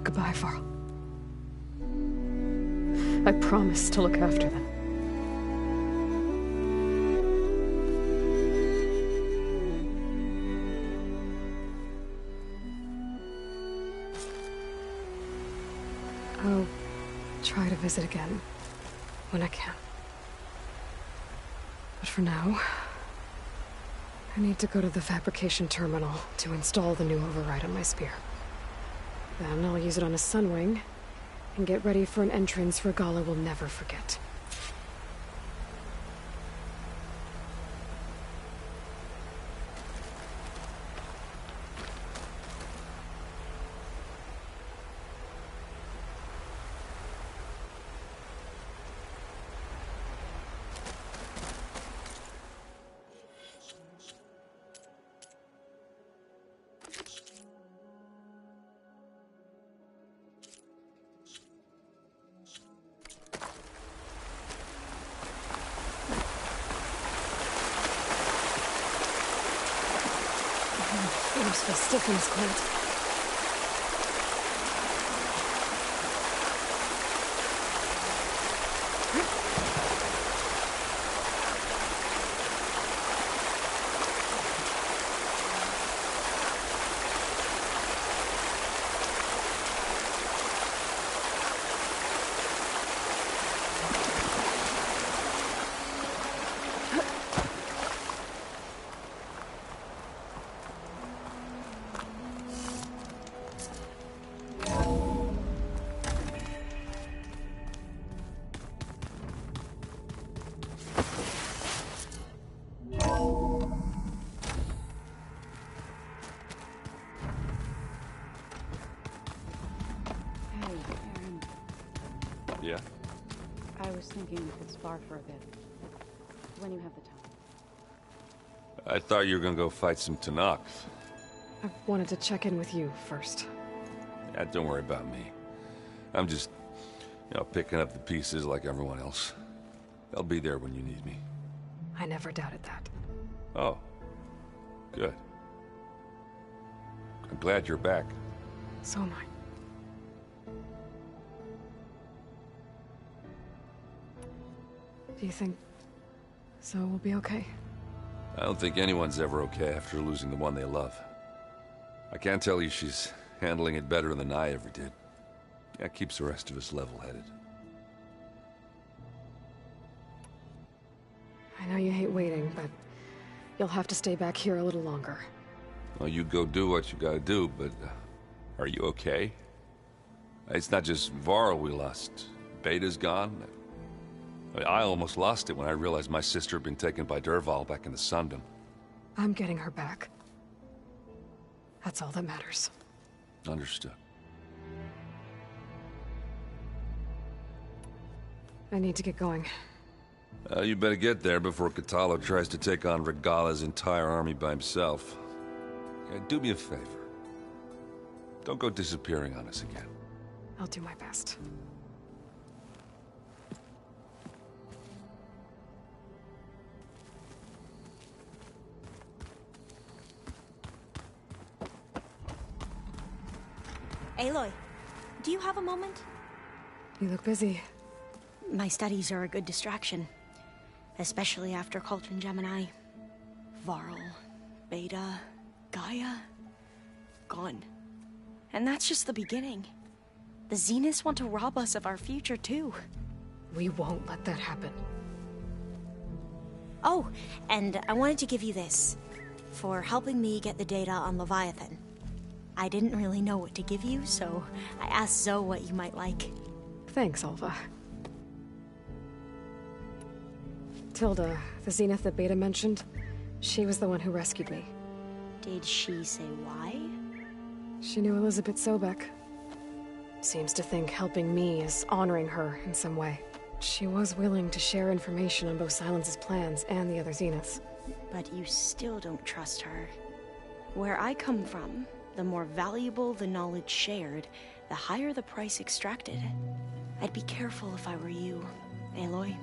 Goodbye, Varl. I promise to look after them. I'll try to visit again when I can. But for now, I need to go to the fabrication terminal to install the new override on my spear. Then I'll use it on a sunwing, and get ready for an entrance Regalla will never forget. I'm so stiff in this cold. was thinking we could spar for a bit. When you have the time. I thought you were gonna go fight some Tanakh. I wanted to check in with you first. Yeah, don't worry about me. I'm just, picking up the pieces like everyone else. I'll be there when you need me. I never doubted that. Oh. Good. I'm glad you're back. So am I. Do you think Zoe will be okay? I don't think anyone's ever okay after losing the one they love. I can't tell you she's handling it better than I ever did. That keeps the rest of us level-headed. I know you hate waiting, but you'll have to stay back here a little longer. Well, you go do what you gotta do, but are you okay? It's not just Varl we lost. Beta's gone. I almost lost it when I realized my sister had been taken by Dervahl back in the Sundom. I'm getting her back. That's all that matters. Understood. I need to get going. You better get there before Katalo tries to take on Regala's entire army by himself. Do me a favor. Don't go disappearing on us again. I'll do my best. Aloy, do you have a moment? You look busy. My studies are a good distraction. Especially after Cauldron Gemini. Varl, Beta, Gaia, gone. And that's just the beginning. The Zeniths want to rob us of our future, too. We won't let that happen. Oh, and I wanted to give you this. For helping me get the data on Leviathan. I didn't really know what to give you, so I asked Zoe what you might like. Thanks, Alva. Tilda, the Zenith that Beta mentioned, she was the one who rescued me. Did she say why? She knew Elizabeth Sobek. Seems to think helping me is honoring her in some way. She was willing to share information on both Silence's plans and the other Zeniths. But you still don't trust her. Where I come from, the more valuable the knowledge shared, the higher the price extracted. I'd be careful if I were you, Aloy.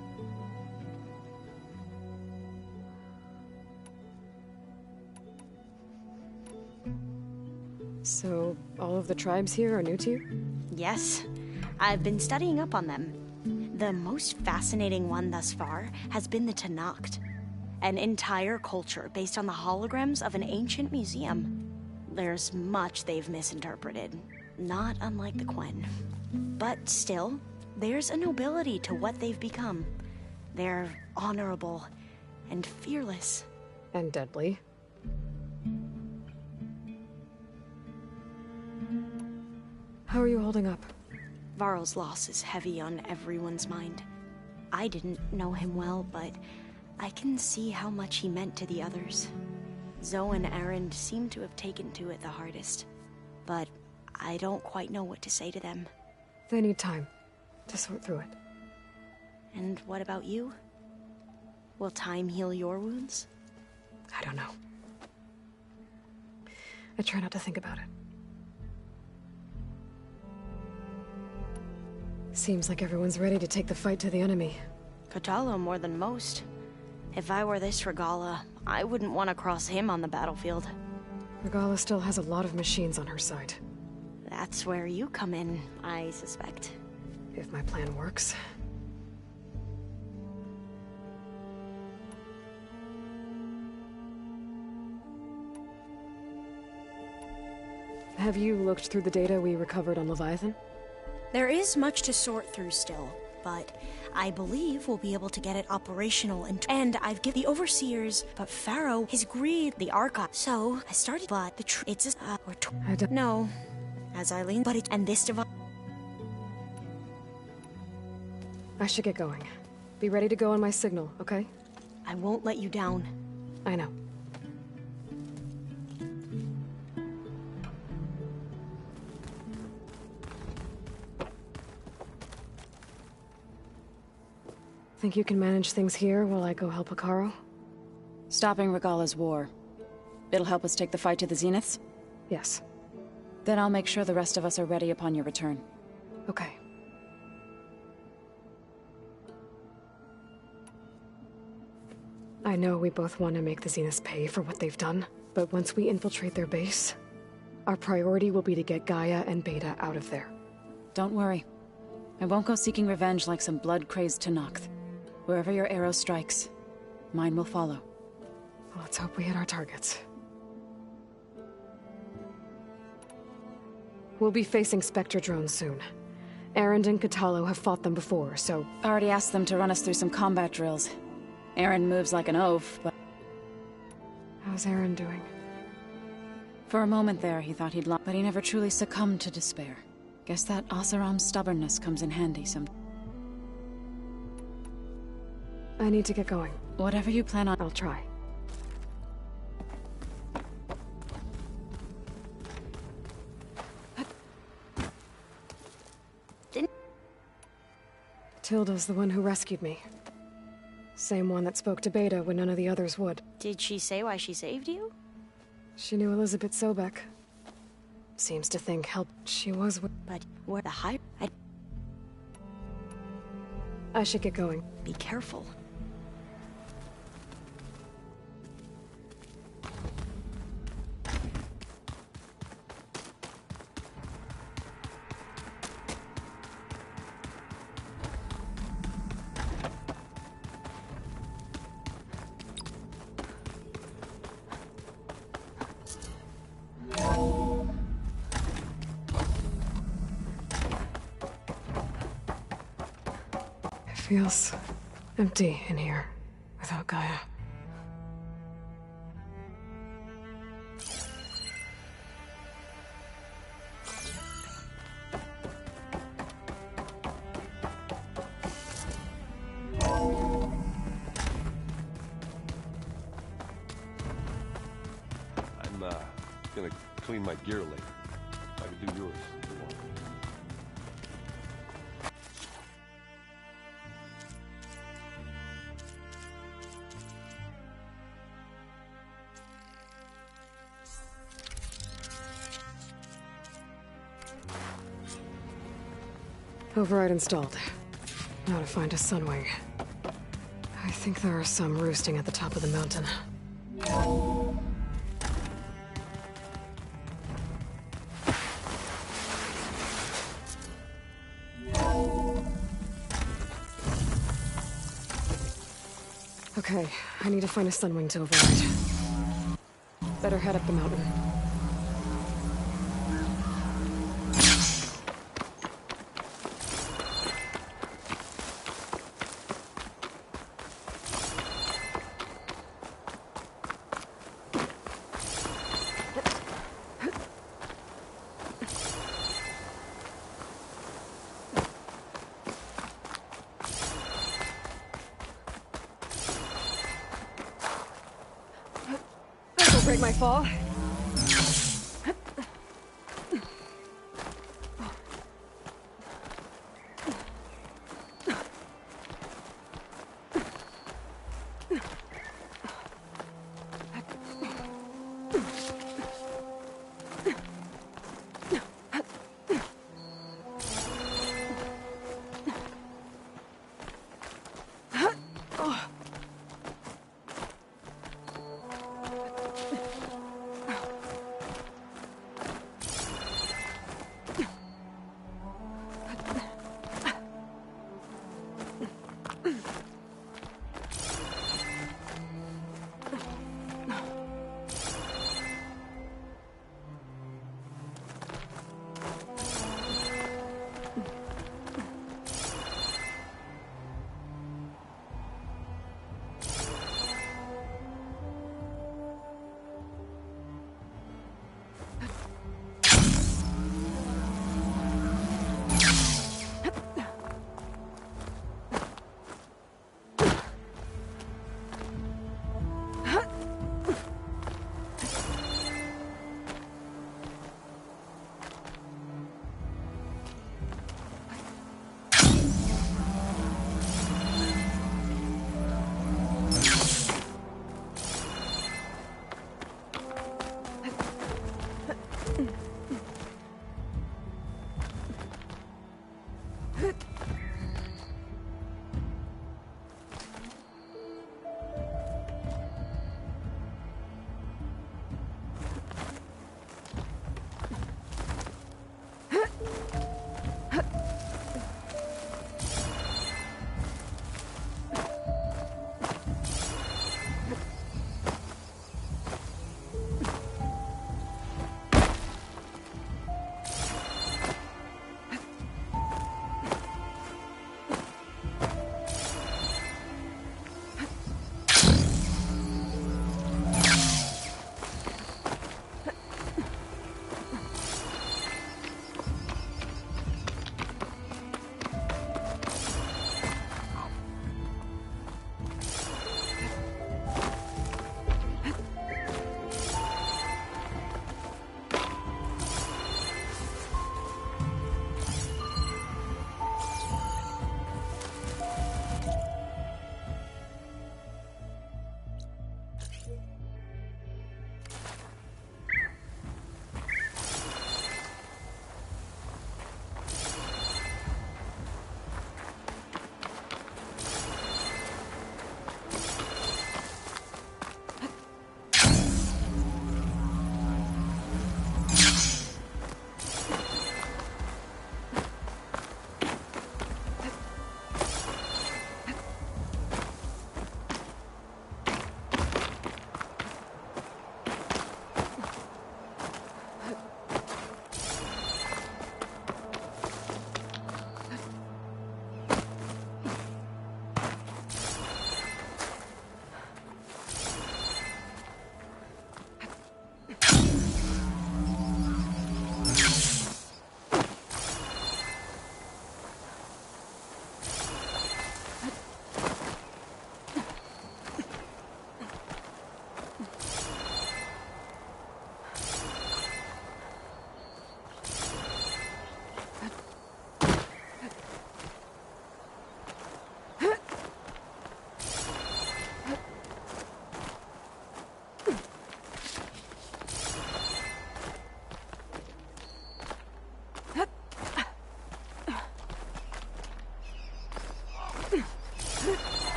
So, all of the tribes here are new to you? Yes. I've been studying up on them. The most fascinating one thus far has been the Tanakh. An entire culture based on the holograms of an ancient museum. There's much they've misinterpreted, not unlike the Quen. But still, there's a nobility to what they've become. They're honorable and fearless. And deadly. How are you holding up? Varl's loss is heavy on everyone's mind. I didn't know him well, but I can see how much he meant to the others. Zoe and Erend seem to have taken to it the hardest, but I don't quite know what to say to them. They need time to sort through it. And what about you? Will time heal your wounds? I don't know. I try not to think about it. Seems like everyone's ready to take the fight to the enemy. Katalo more than most. If I were this Regala, I wouldn't want to cross him on the battlefield. Regala still has a lot of machines on her side. That's where you come in, I suspect. If my plan works. Have you looked through the data we recovered on Leviathan? There is much to sort through still, but I believe we'll be able to get it operational and I've given the overseers, but Pharaoh has agreed the archive. So I started, but it's no, as Eileen, but and this device. I should get going. Be ready to go on my signal, okay? I won't let you down. I know. Think you can manage things here while I go help Akaro? Stopping Regalla's war. It'll help us take the fight to the Zeniths? Yes. Then I'll make sure the rest of us are ready upon your return. Okay. I know we both want to make the Zeniths pay for what they've done, but once we infiltrate their base, our priority will be to get Gaia and Beta out of there. Don't worry. I won't go seeking revenge like some blood-crazed Tenakth. Wherever your arrow strikes, mine will follow. Let's hope we hit our targets. We'll be facing Spectre drones soon. Erend and Katalo have fought them before, so... Already asked them to run us through some combat drills. Erend moves like an oaf, but... How's Erend doing? For a moment there, he thought he'd lost, but he never truly succumbed to despair. Guess that Oseram's stubbornness comes in handy some... I need to get going. Whatever you plan on... I'll try. Tilda's the one who rescued me. Same one that spoke to Beta when none of the others would. Did she say why she saved you? She knew Elizabeth Sobek. Seems to think help she was with... But where the high... I should get going. Be careful. Feels empty in here without Gaia. I'm gonna clean my gear later. I can do yours if you want. Override installed. Now to find a Sunwing. I think there are some roosting at the top of the mountain. Okay, I need to find a Sunwing to override. Better head up the mountain. Break my fall.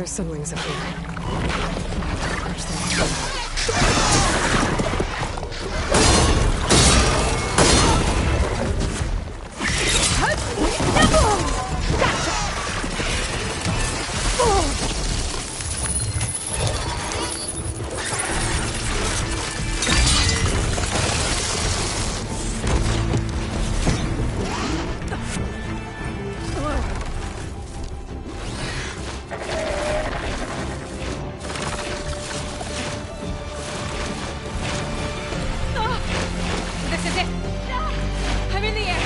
There's some wings up here. This is it. I'm in the air.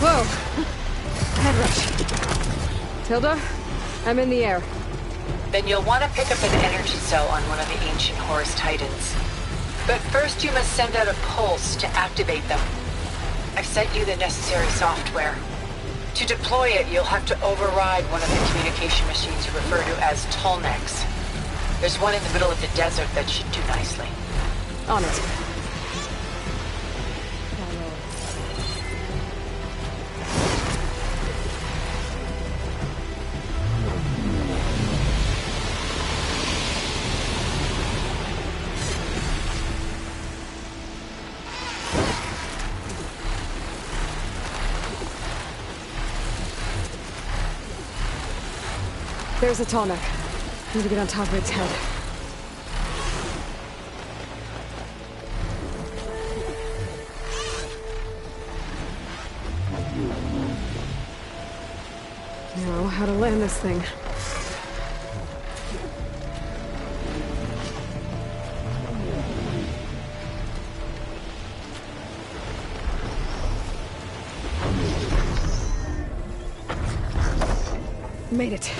Whoa! Head rush. Tilda, I'm in the air. Then you'll want to pick up an energy cell on one of the ancient Horus Titans. But first you must send out a pulse to activate them. I've sent you the necessary software. To deploy it, you'll have to override one of the communication machines you refer to as Tolnecs. There's one in the middle of the desert that should do nicely. On it. There's a Tolnec. Need to get on top of its head. Now, how to land this thing. Made it.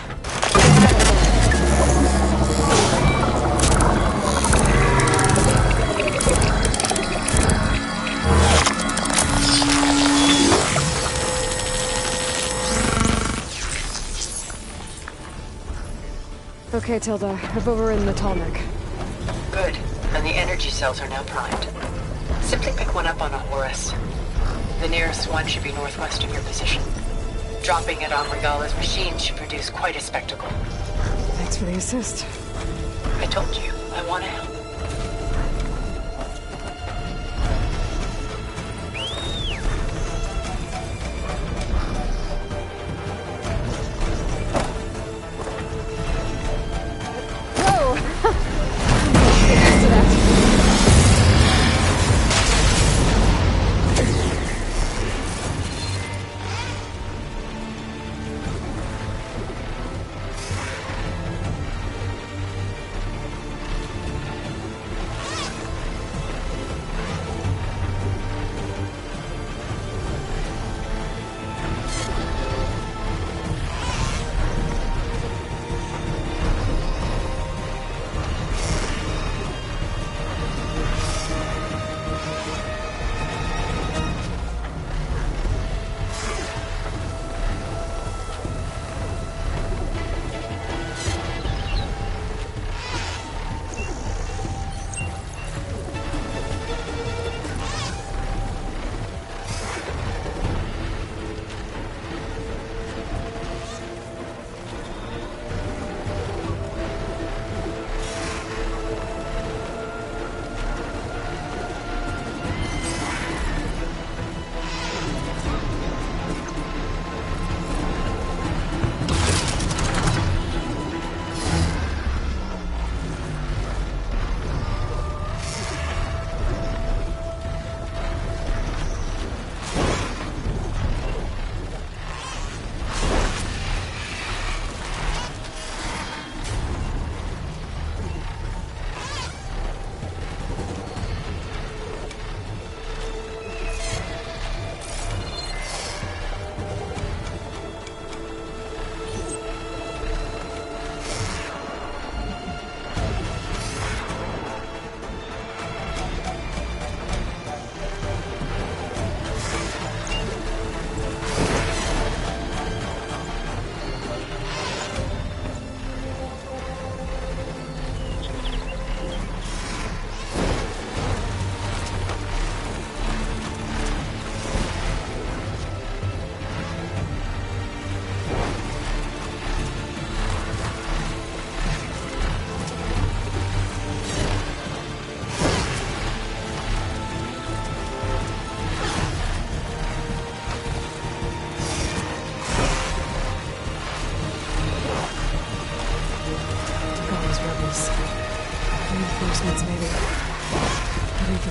Okay, Tilda. I've overridden the Tolnec. Good. And the energy cells are now primed. Simply pick one up on a Horus. The nearest one should be northwest of your position. Dropping it on Regala's machine should produce quite a spectacle. Thanks for the assist. I told you, I want to help.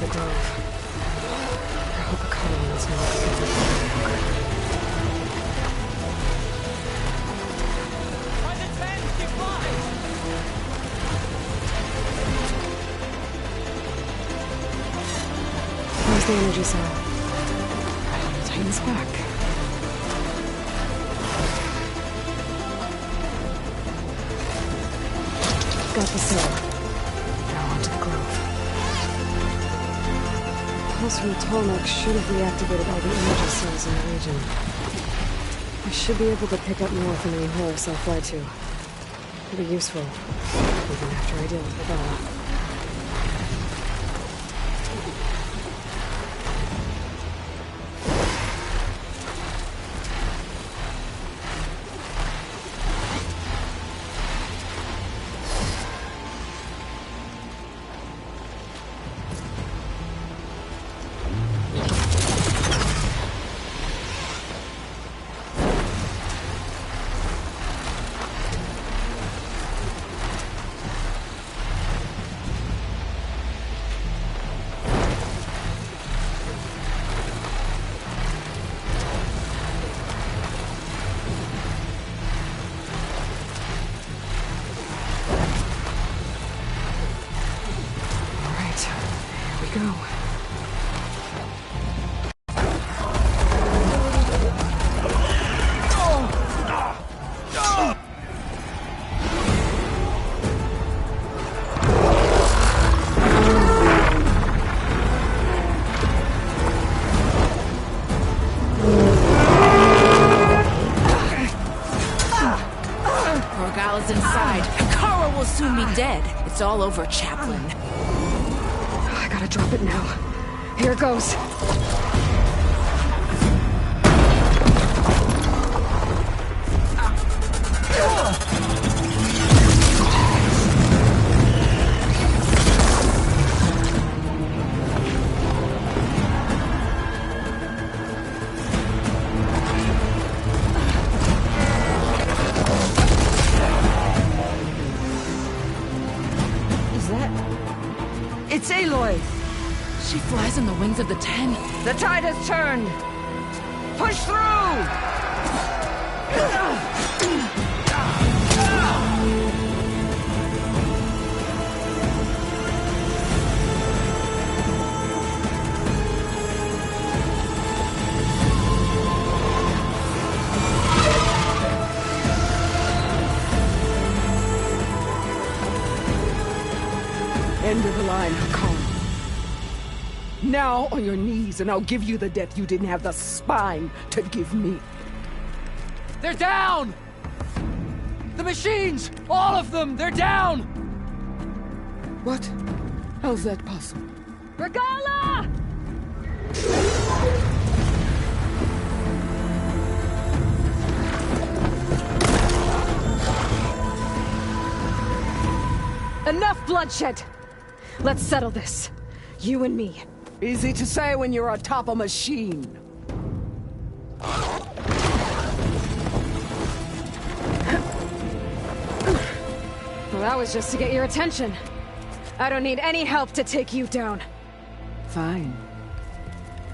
the grove. I hope a colony is not looking for longer. By the 10, deploy! Where's the energy cell? Titan's back. Got the cell. Now onto the grove. Pulse from the Tallneck should have reactivated all the energy cells in the region. I should be able to pick up more from any Horus I'll fly to. It'll be useful, even after I deal with Regala. Dead. It's all over, Chaplain. I gotta drop it now. Here goes. It's Aloy! She flies on the wings of the 10. The tide has turned! Push through! End of the line, Hakan. Now on your knees, and I'll give you the death you didn't have the spine to give me. They're down! The machines! All of them! They're down! What? How's that possible? Regala! Enough bloodshed! Let's settle this. You and me. Easy to say when you're atop a machine. Well, that was just to get your attention. I don't need any help to take you down. Fine.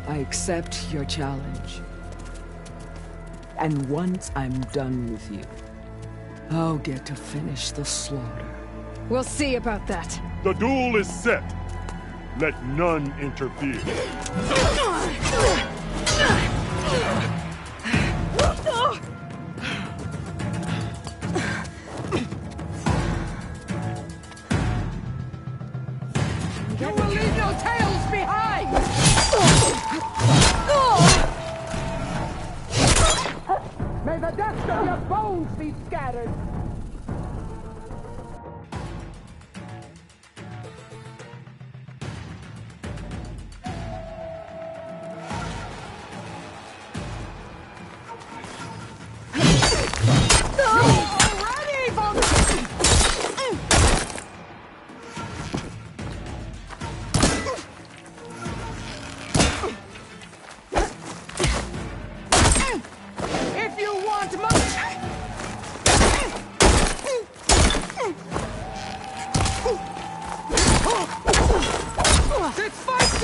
I accept your challenge. And once I'm done with you, I'll get to finish the slaughter. We'll see about that. The duel is set. Let none interfere. You will leave no tails behind! May the dust of your bones be scattered! If you want much,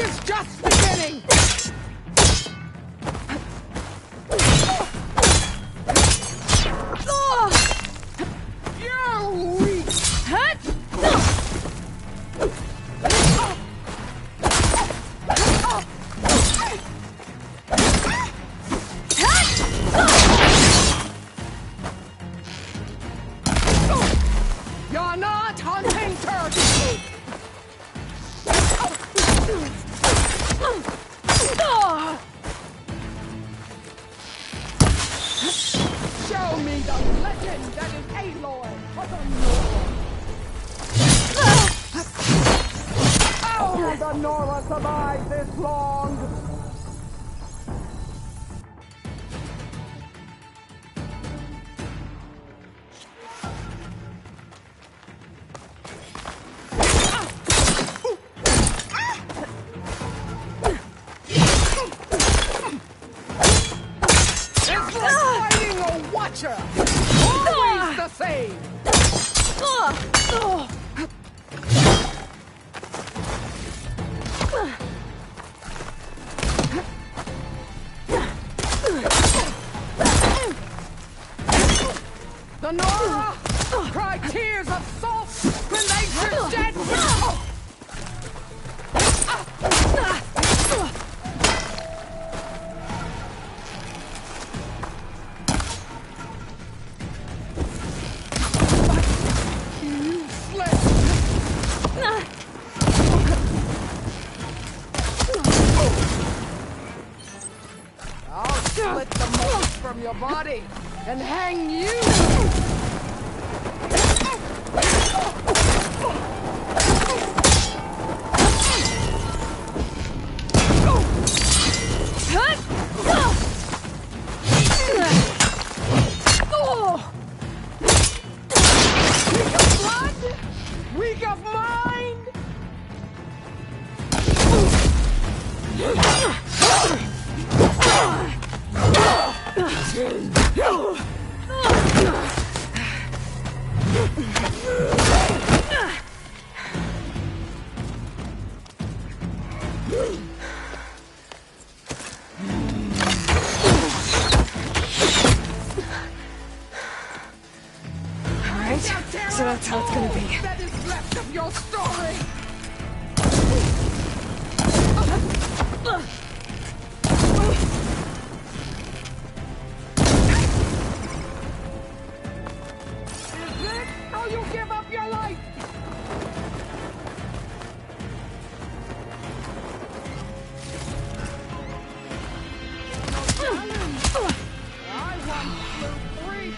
is just beginning! You're weak! You're not hunting turkeys! Show me the legend that is Aloy of the North! How has the Nora survived this long? It's like fighting a watcher! Always the same! The Nora cry tears of salt when they should dead! I'll split the most from your body and hang you! Weak of blood? Weak of mind? Alright, so that's how it's gonna be. That is left of your story! Is this how you give up your life? I once flew 3.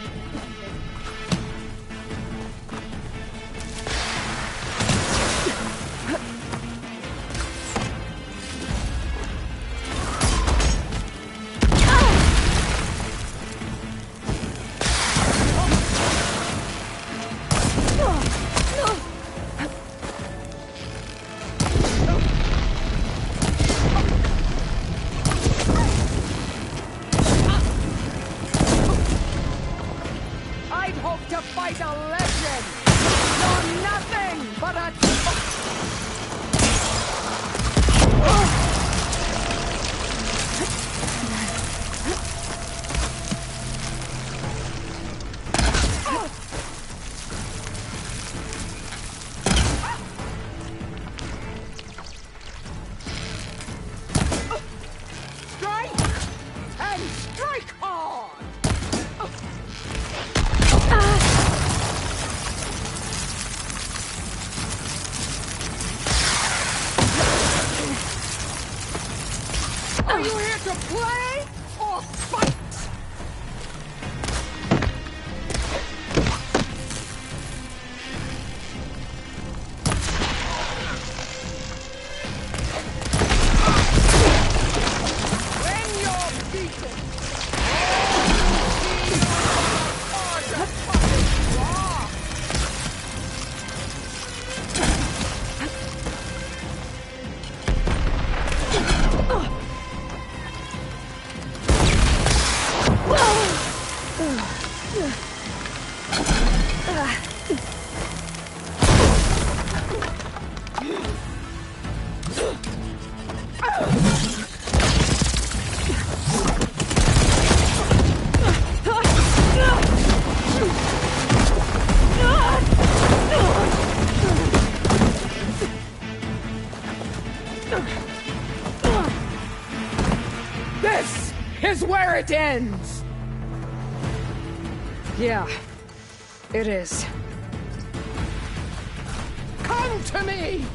I'd hoped to fight a legend! You're nothing but a... Strike! And strike hard! Are you here to play or fight? When you're beaten, all you are fucking raw. This is where it ends! Yeah, it is. Come to me!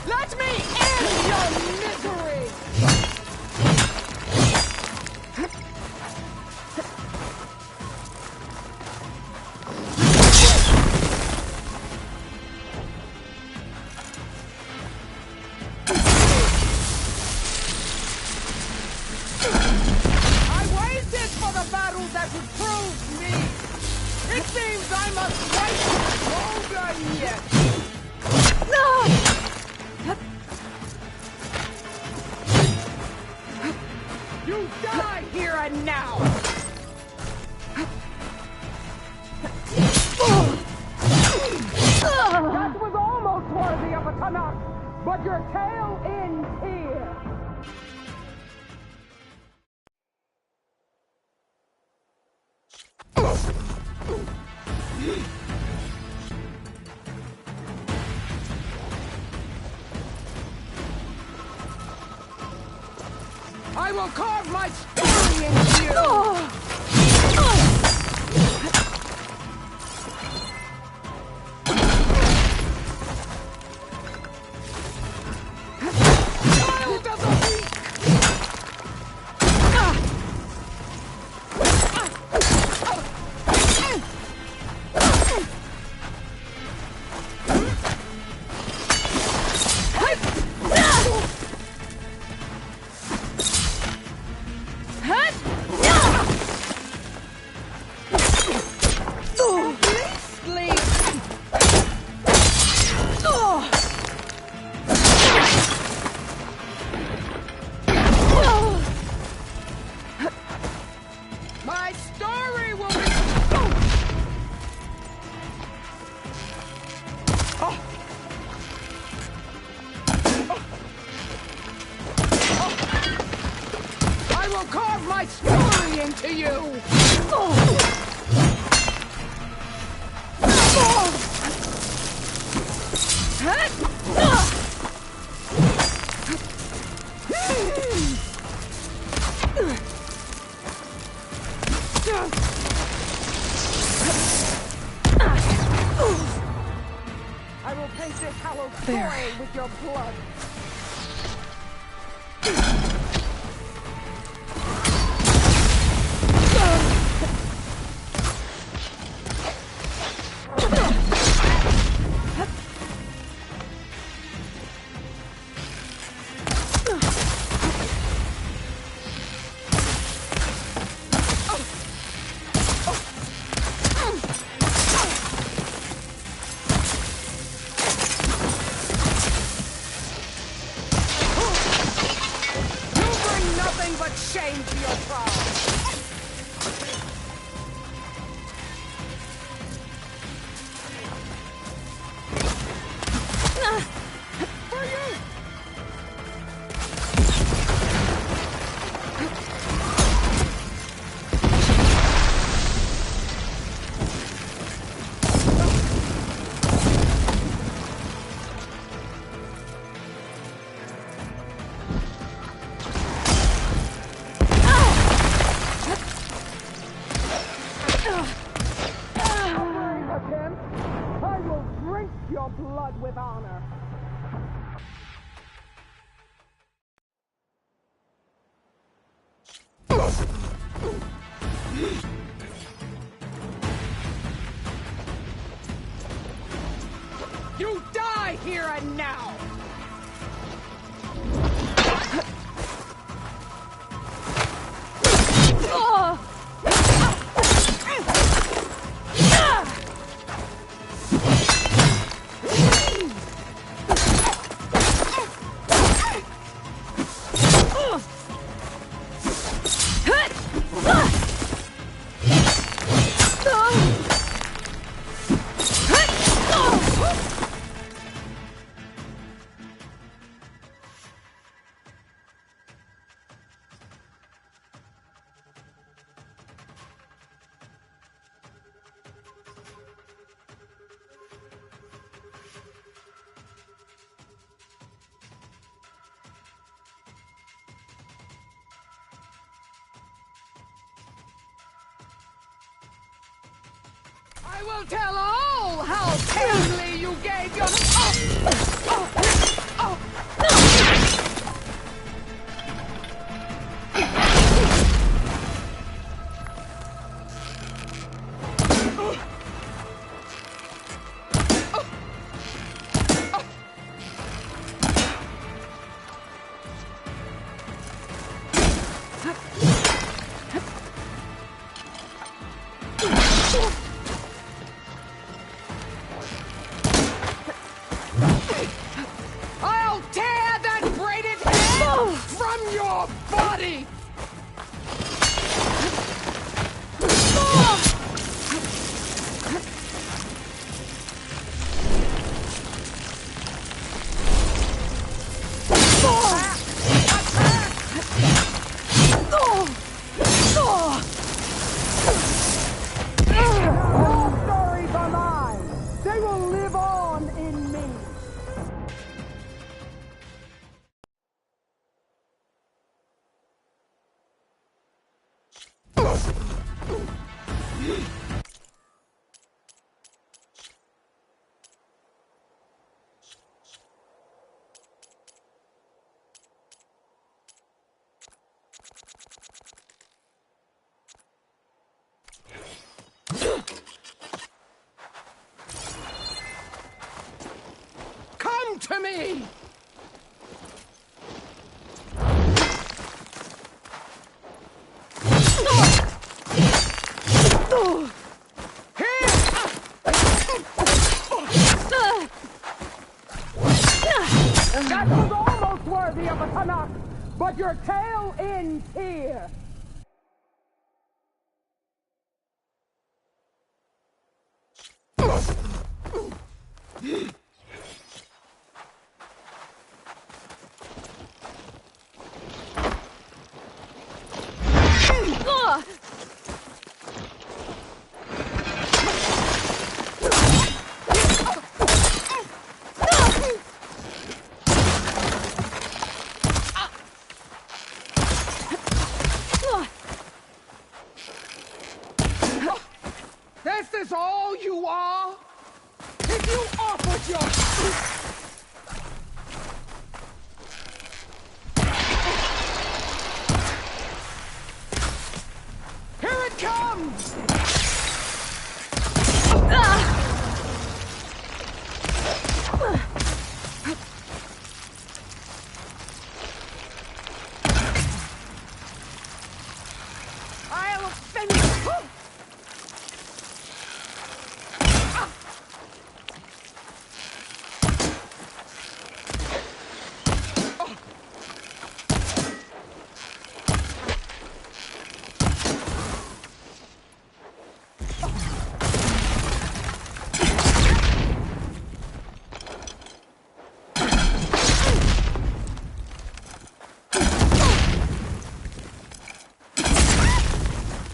Let me end your misery! I waited for the battle that would prove me! It seems I must wait longer yet! You die here and now! That was almost worthy of a Tanakh, but your tale ends here! I will carve my story into you! Child of the weak! My story will be... I will carve my story into you! I will paint this hallowed story with your blood. Nothing but shame to your trial. For you! I will drink your blood with honor. You die here and now! I will tell all how painfully you gave your... I'll tear that braided head from your body! Your stories are mine. They will live on in me. Come to me! That was almost worthy of a Tanakh, but your tale ends here. This is all you are? If you offered your... Here it comes! I'll finish...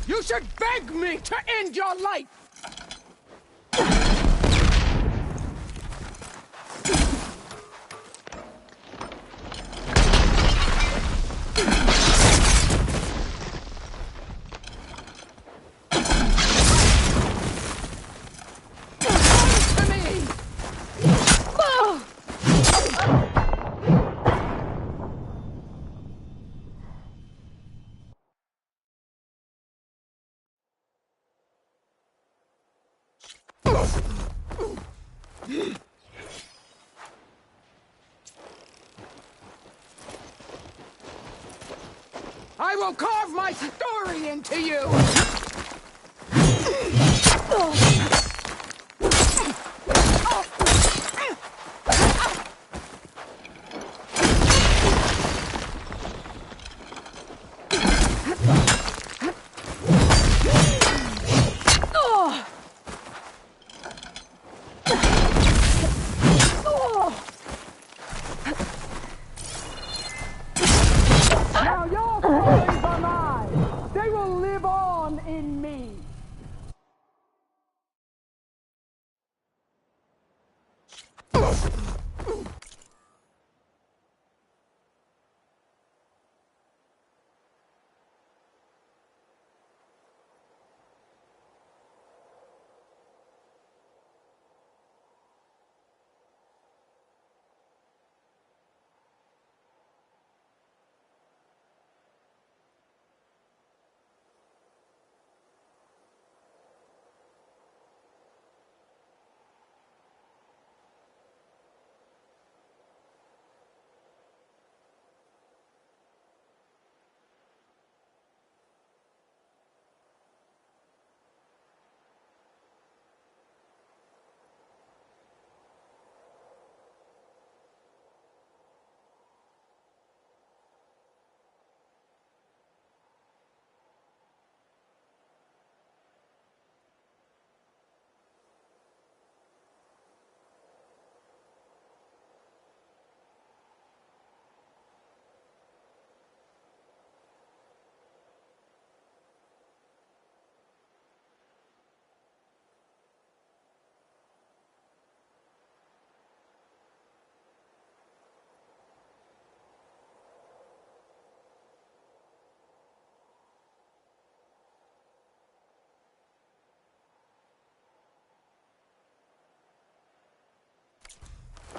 You should beg me to end your life! I will carve my story into you! Now your stories are mine. They will live on in me.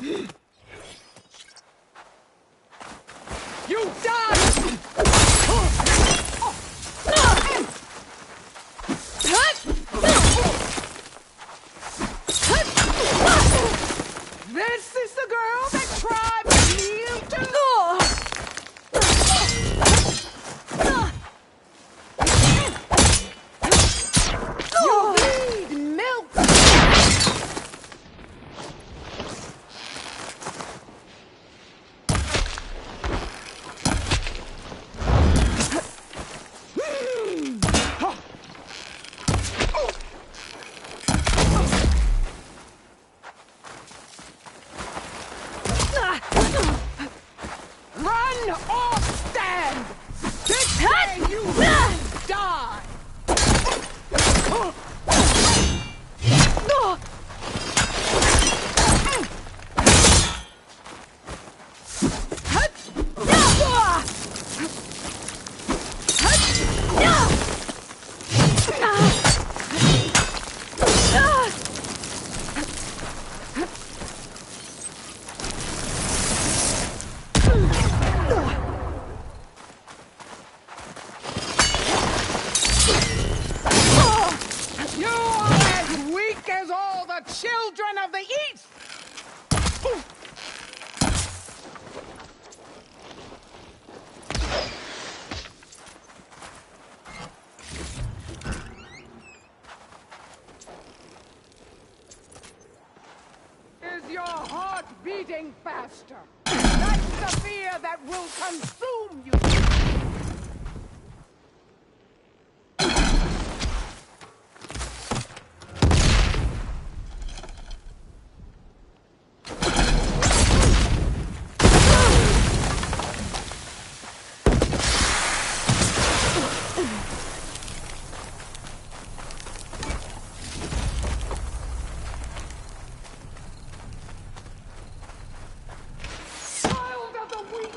You die! This is the girl that tribes kneel to? You bleed milk! Run or stand! This way you will die! You are as weak as all the children of the East! Is your heart beating faster? That's the fear that will consume you! Child of the weak!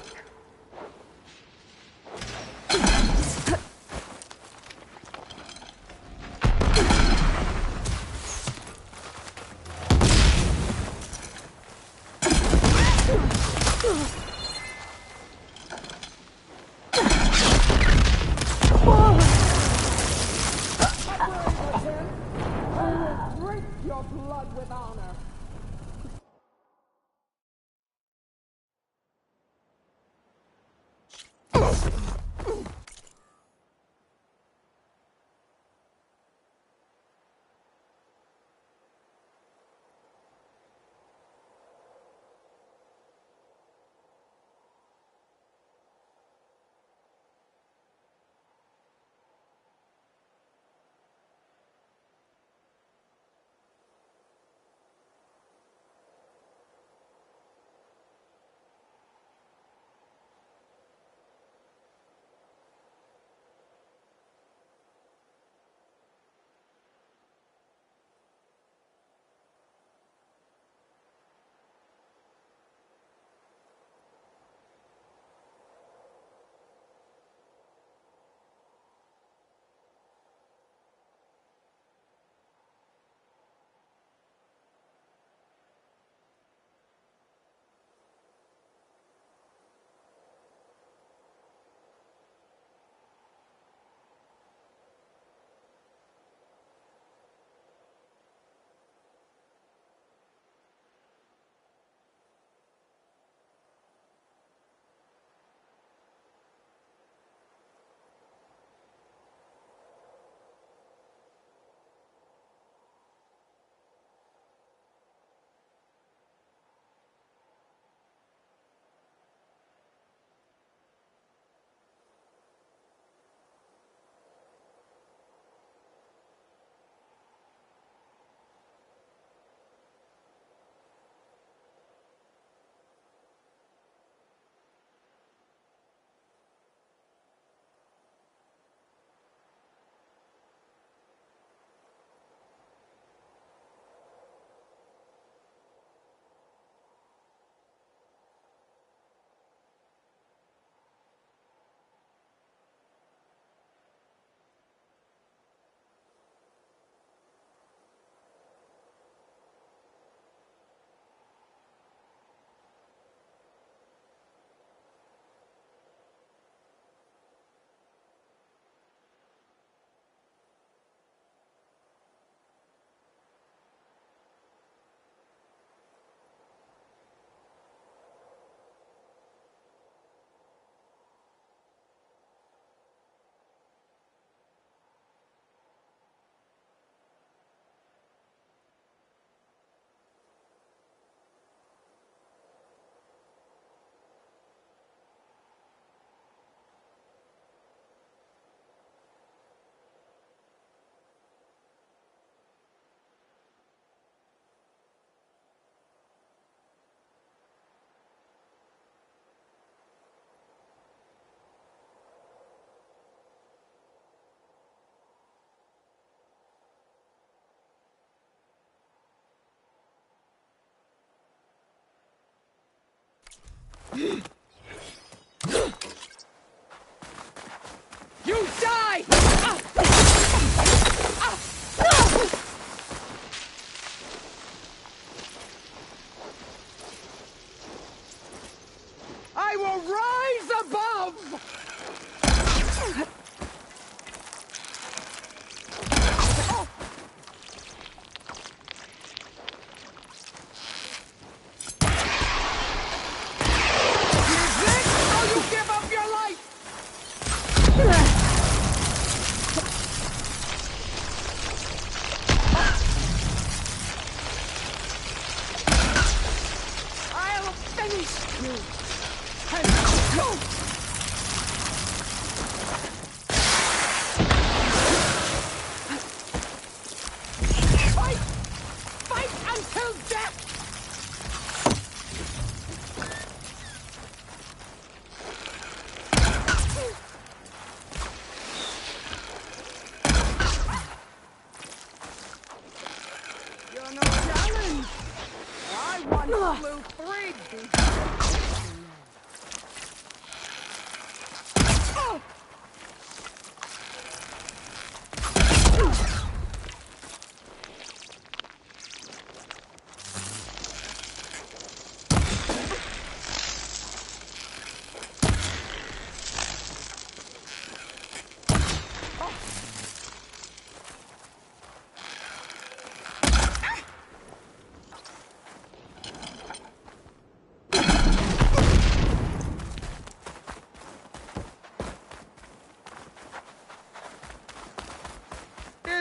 flew 3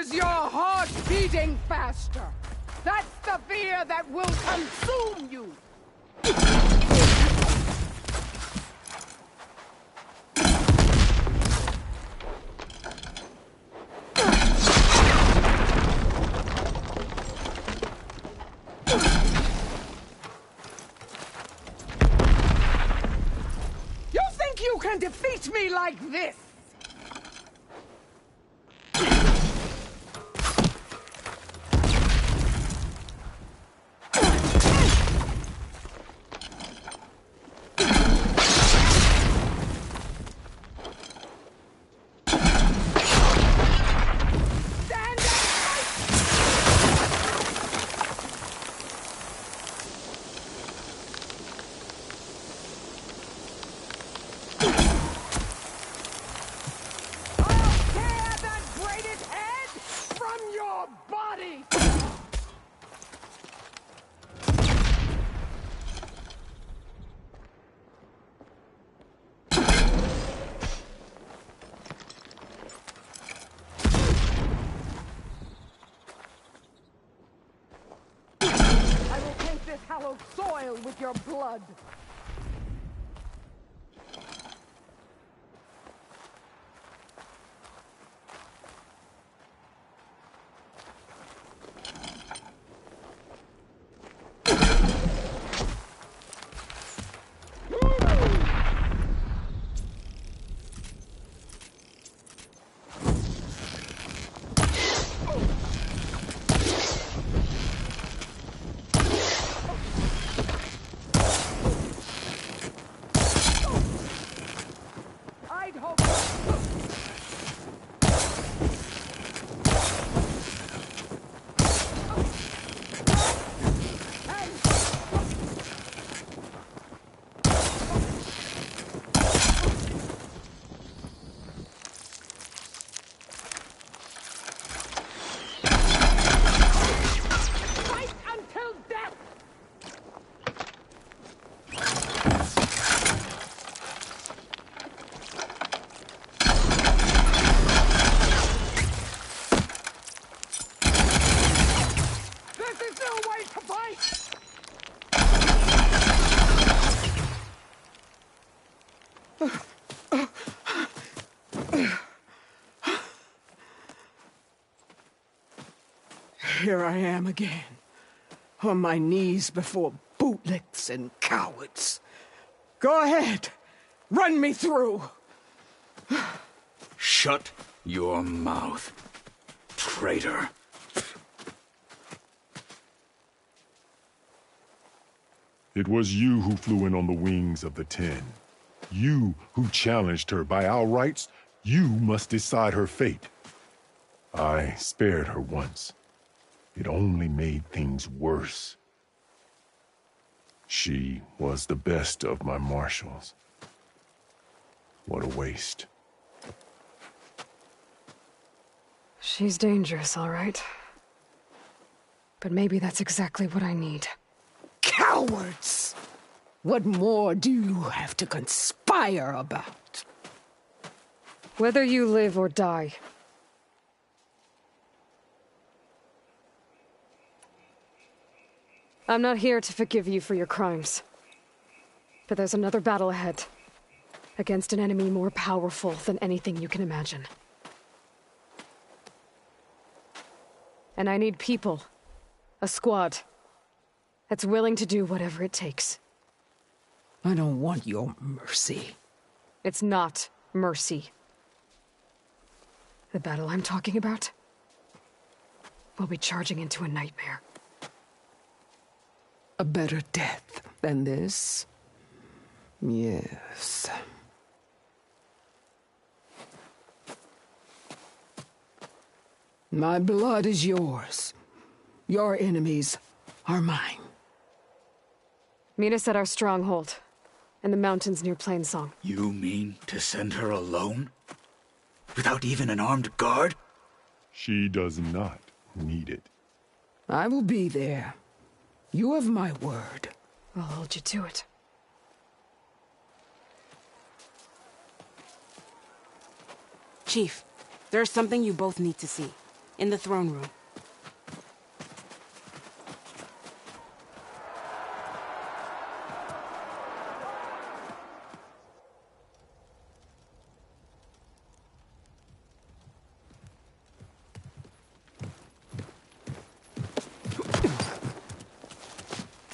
Is your heart beating faster? That's the fear that will consume you! You think you can defeat me like this? Hallowed soil with your blood. Here I am again, on my knees before bootlicks and cowards. Go ahead, run me through. Shut your mouth, traitor. It was you who flew in on the wings of the 10. You who challenged her. By our rights, you must decide her fate. I spared her once. It only made things worse. She was the best of my marshals. What a waste. She's dangerous, all right. But maybe that's exactly what I need. Cowards! What more do you have to conspire about? Whether you live or die. I'm not here to forgive you for your crimes. But there's another battle ahead. Against an enemy more powerful than anything you can imagine. And I need people. A squad. That's willing to do whatever it takes. I don't want your mercy. It's not mercy. The battle I'm talking about will be charging into a nightmare. A better death than this? Yes. My blood is yours. Your enemies are mine. Meet us at our stronghold, in the mountains near Plainsong. You mean to send her alone? Without even an armed guard? She does not need it. I will be there. You have my word. I'll hold you to it. Chief, there's something you both need to see. In the throne room.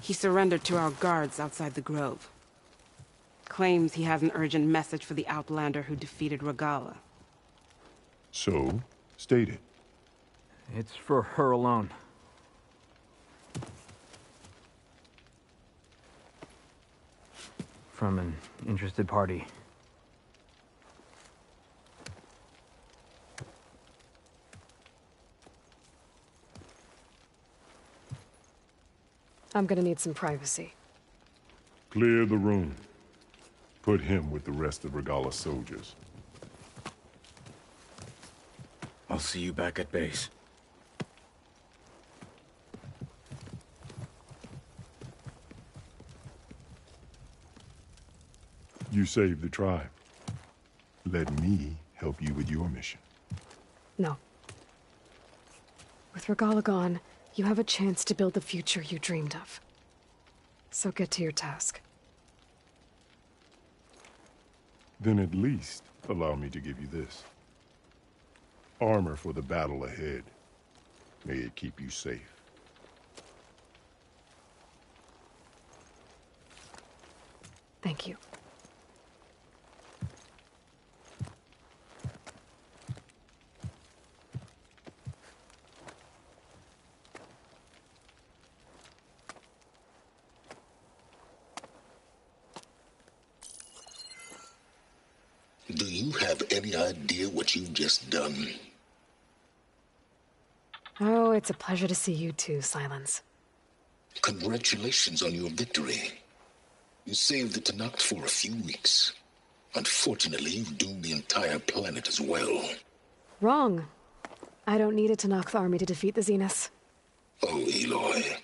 He surrendered to our guards outside the grove. Claims he has an urgent message for the Outlander who defeated Regala. So, state it. It's for her alone. From an interested party. I'm gonna need some privacy. Clear the room. Put him with the rest of Regala's soldiers. I'll see you back at base. You saved the tribe. Let me help you with your mission. No. With Regala gone, you have a chance to build the future you dreamed of. So get to your task. Then at least allow me to give you this. Armor for the battle ahead. May it keep you safe. Thank you. Do you have any idea what you've just done? Oh, it's a pleasure to see you too, Silence. Congratulations on your victory. You saved the Tenakth for a few weeks. Unfortunately, you've doomed the entire planet as well. Wrong. I don't need a Tenakth army to defeat the Zeniths. Oh, Aloy.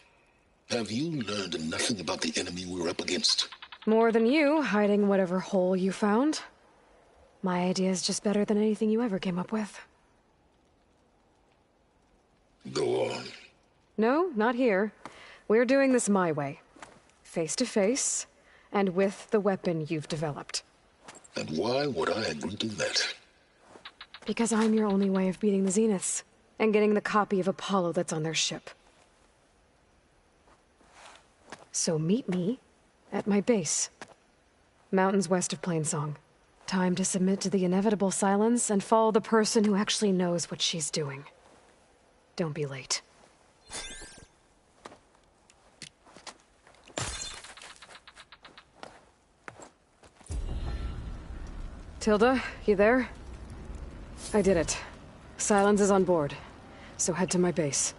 Have you learned nothing about the enemy we're up against? More than you, hiding whatever hole you found. My idea is just better than anything you ever came up with. Go on. No, not here. We're doing this my way. Face to face, and with the weapon you've developed. And why would I agree to that? Because I'm your only way of beating the Zeniths, and getting the copy of Apollo that's on their ship. So meet me at my base. Mountains west of Plainsong. Time to submit to the inevitable silence and follow the person who actually knows what she's doing. Don't be late. Tilda, you there? I did it. Silence is on board, so head to my base.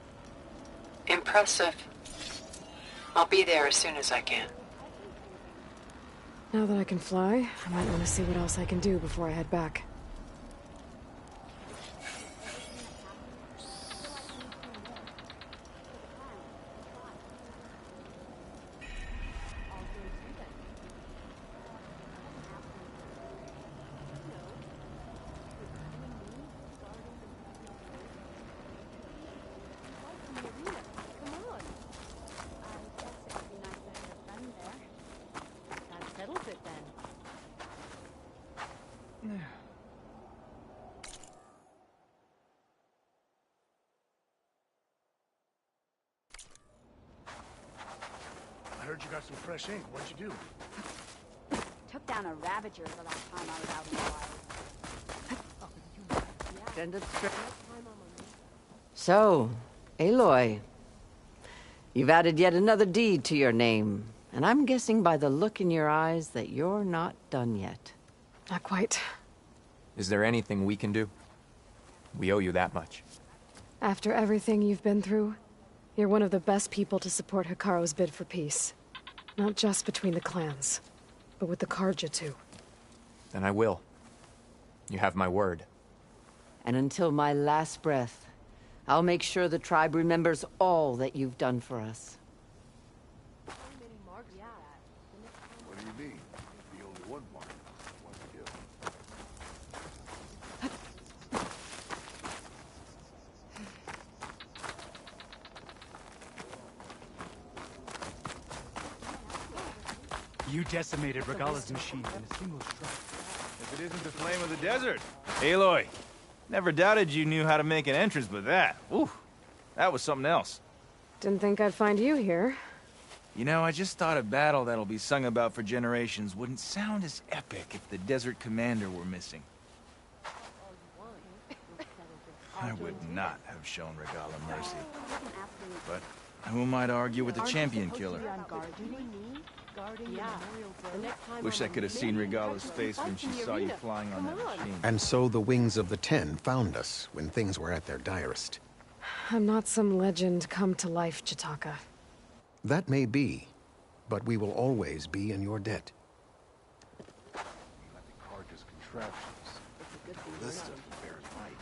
Impressive. I'll be there as soon as I can. Now that I can fly, I might want to see what else I can do before I head back. I heard you got some fresh ink. What'd you do? Took down a Ravager the last time I was out in the wild. Send it straight. So, Aloy, You've added yet another deed to your name, and I'm guessing by the look in your eyes that you're not done yet. Not quite. Is there anything we can do? We owe you that much. After everything you've been through, you're one of the best people to support Hikaru's bid for peace. Not just between the clans, but with the Carja too. Then I will. You have my word. And until my last breath, I'll make sure the tribe remembers all that you've done for us. What do you mean? The only one mark. One kill. You decimated Regalla's machine in a single strike. If it isn't the flame of the desert. Aloy, never doubted you knew how to make an entrance, but that, ooh, that was something else. Didn't think I'd find you here. You know, I just thought a battle that'll be sung about for generations wouldn't sound as epic if the desert commander were missing. I would not have shown Regalla mercy. But who am I to argue with the champion killer? Wish I could have seen Regalla's face when she saw you flying on that machine. And so the Wings of the Ten found us when things were at their direst. I'm not some legend come to life, Jataka. That may be, but we will always be in your debt. Carja's contraptions. This stuff bears light.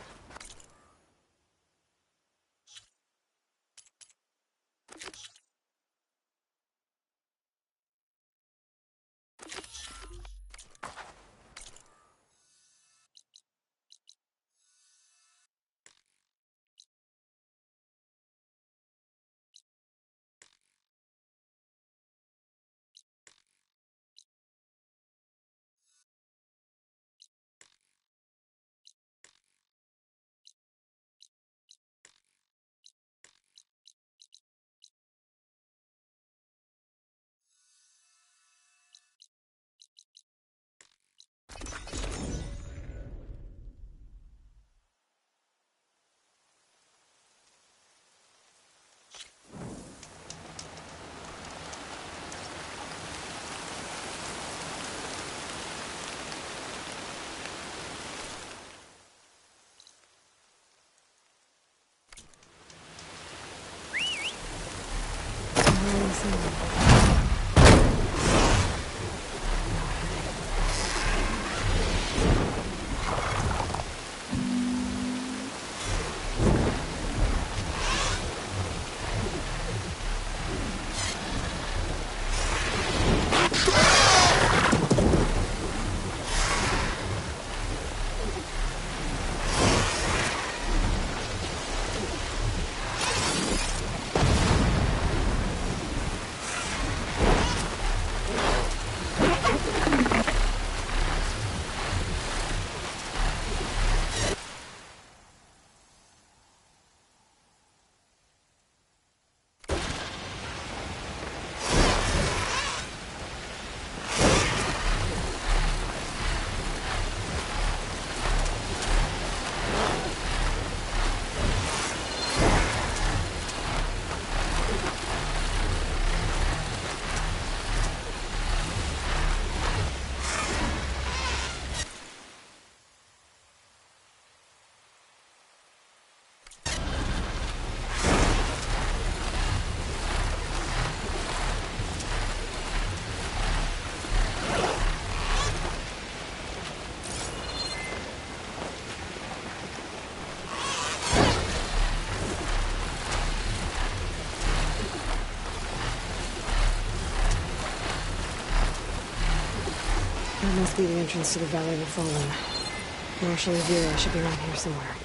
That must be the entrance to the Valley of the Fallen. Marshal Rivera should be around here somewhere.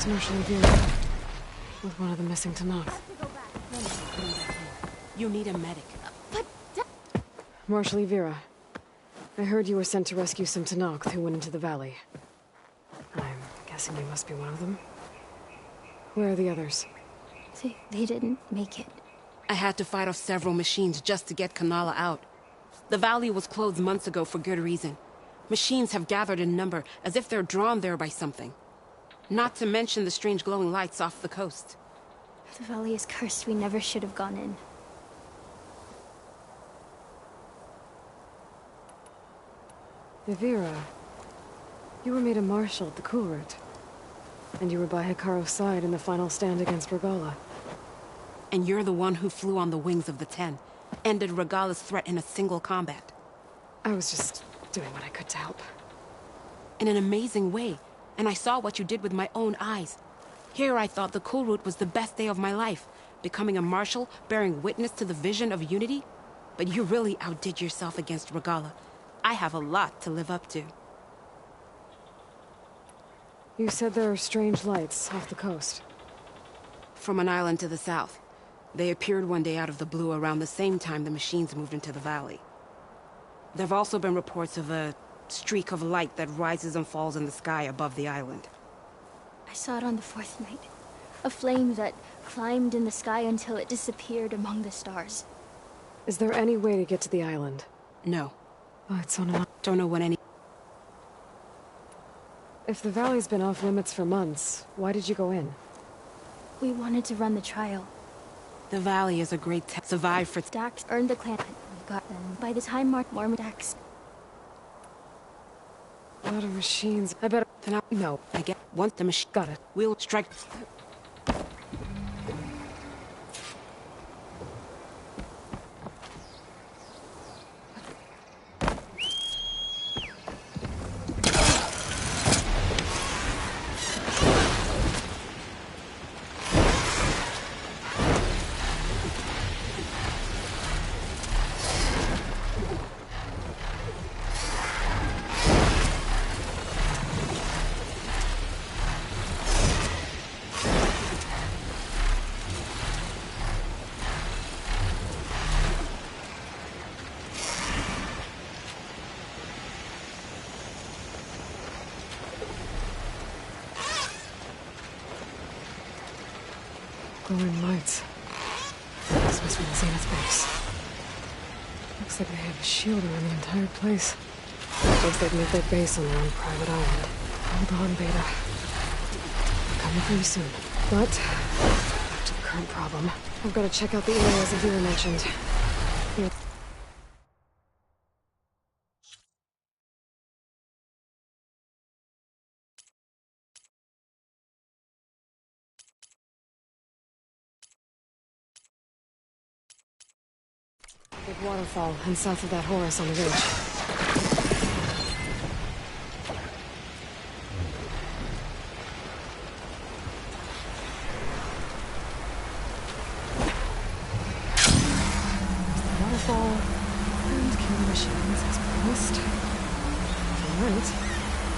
Marshal Rivera with one of the missing Tanakh. You need a medic. Marshal Rivera, I heard you were sent to rescue some Tenakth who went into the valley. I'm guessing you must be one of them. Where are the others? They didn't make it. I had to fight off several machines just to get Kanala out. The valley was closed months ago for good reason. Machines have gathered in number, as if they're drawn there by something. Not to mention the strange glowing lights off the coast. The valley is cursed. We never should have gone in. Yvira, you were made a marshal at the Kulrut. And you were by Hikaro's side in the final stand against Regalla. And you're the one who flew on the wings of the Ten. Ended Regalla's threat in a single combat. I was just doing what I could to help. In an amazing way. And I saw what you did with my own eyes. Here I thought the Kulrut was the best day of my life. Becoming a marshal, bearing witness to the vision of unity. But you really outdid yourself against Regalla. I have a lot to live up to. You said there are strange lights off the coast. From an island to the south. They appeared one day out of the blue around the same time the machines moved into the valley. There have also been reports of a streak of light that rises and falls in the sky above the island. I saw it on the fourth night. A flame that climbed in the sky until it disappeared among the stars. Is there any way to get to the island? No. Oh, it's on a... Don't know when any... If the valley's been off limits for months, why did you go in? We wanted to run the trial. The valley is a great survive for... Dax earned the clan. We got them. By the time Mark Mormon Dax... A lot of machines. I better... No, I get... Once the machine... Got it. We'll strike... Glowing lights. This must be the Zenith base. Looks like they have a shield around the entire place. I guess they've made their base on their own private island. Hold on, Beta. I'm coming for you soon. But, back to the current problem. I've got to check out the areas Yvira mentioned. Here. Big waterfall, and south of that Horus on the ridge. Waterfall, and kill the machines as promised. Alright.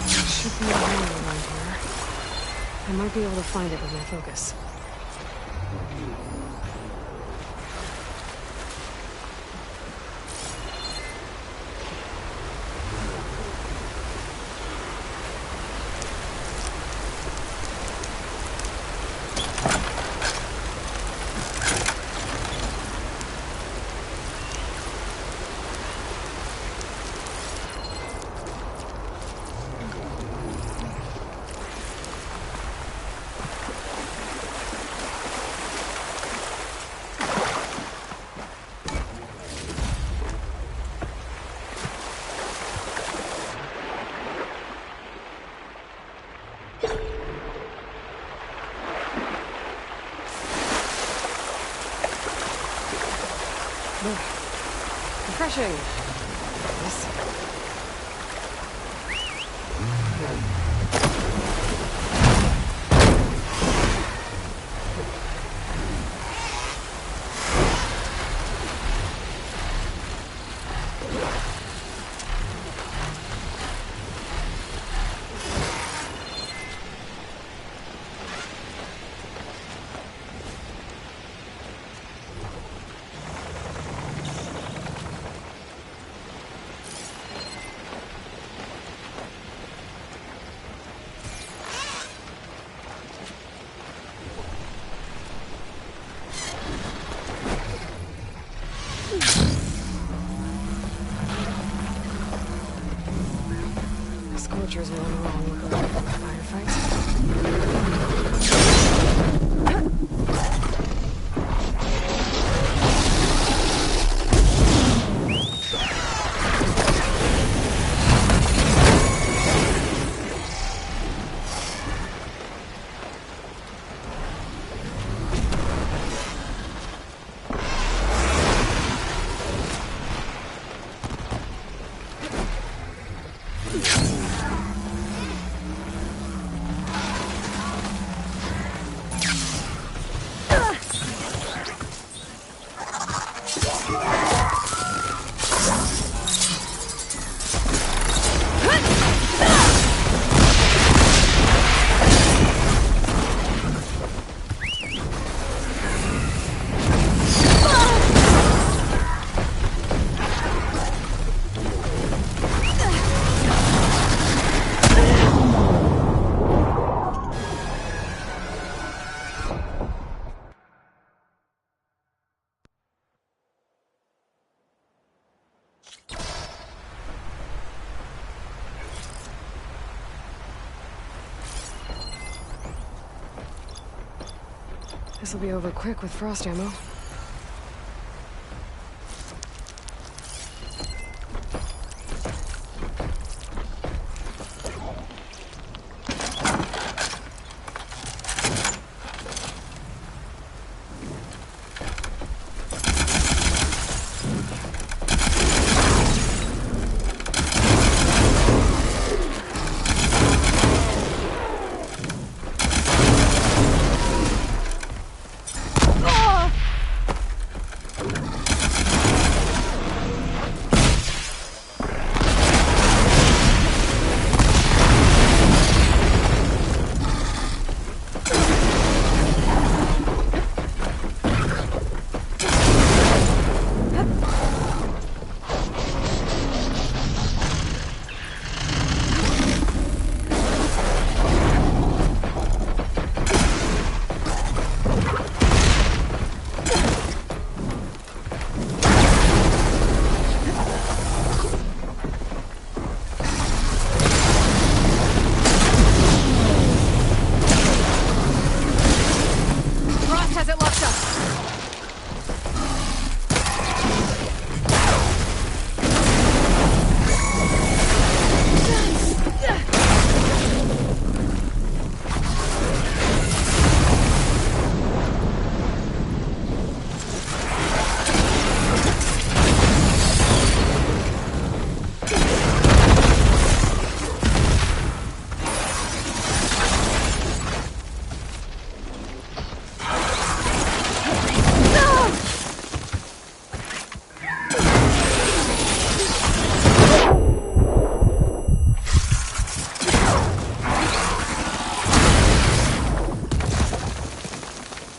There should be a hole around here. I might be able to find it with my focus. Refreshing. Yes. Scorchers run wrong with a firefight. This'll be over quick with frost ammo.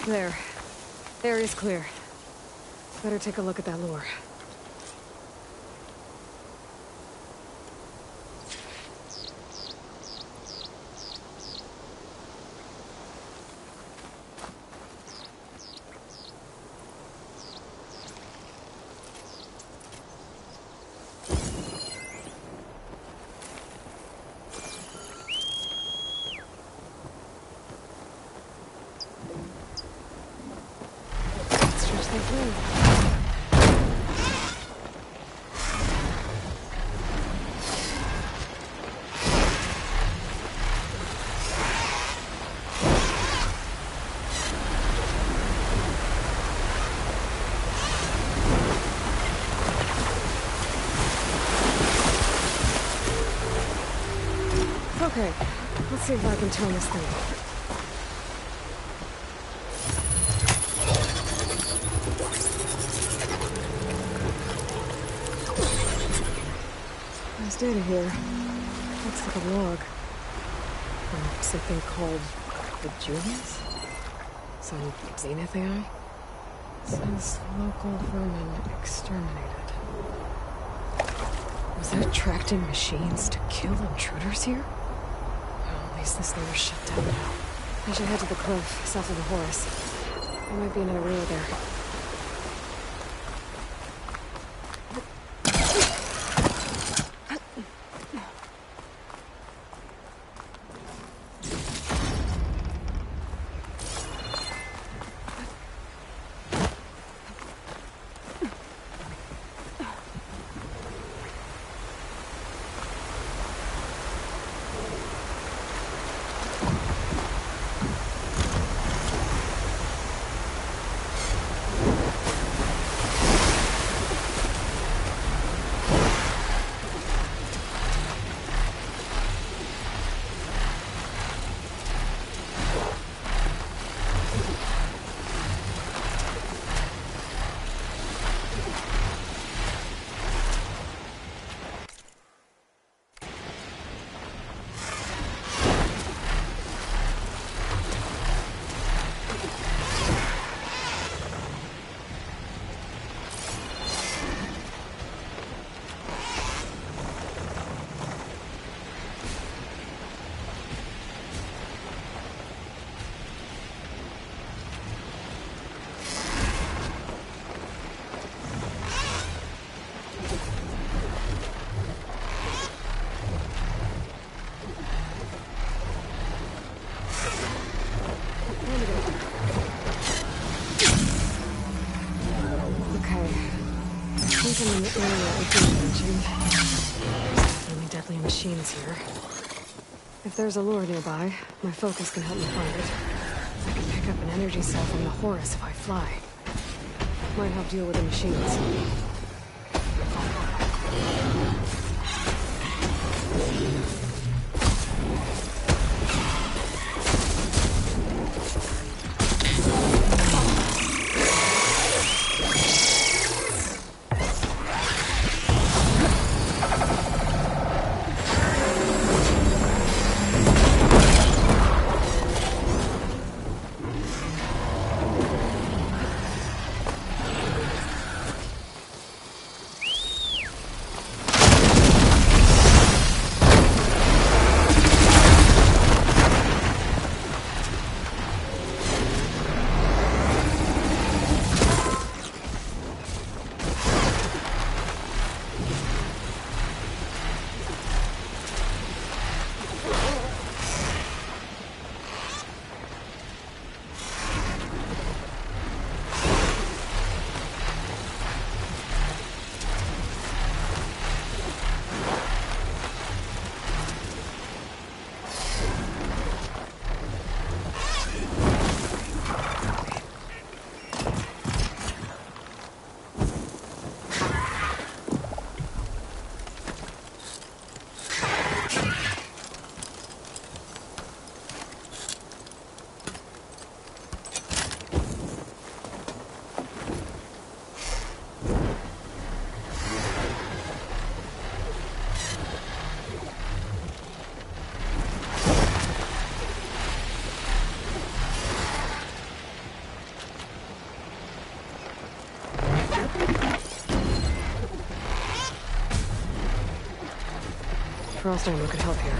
There. Area's clear. Better take a look at that lure. Okay, let's see if I can turn this thing off. There's data here. Looks like a log. From something called the Juniors? Some Zenith AI? Says local vermin exterminated. Was it attracting machines to kill intruders here? Well, at least this thing is shut down now. I should head to the cliff south of the Horus. There might be another relay there. in the area would be engaging. Definitely deadly machines here. If there's a lure nearby, my focus can help me find it. I can pick up an energy cell from the Horus if I fly. Might help deal with the machines. Frost ammo could help here.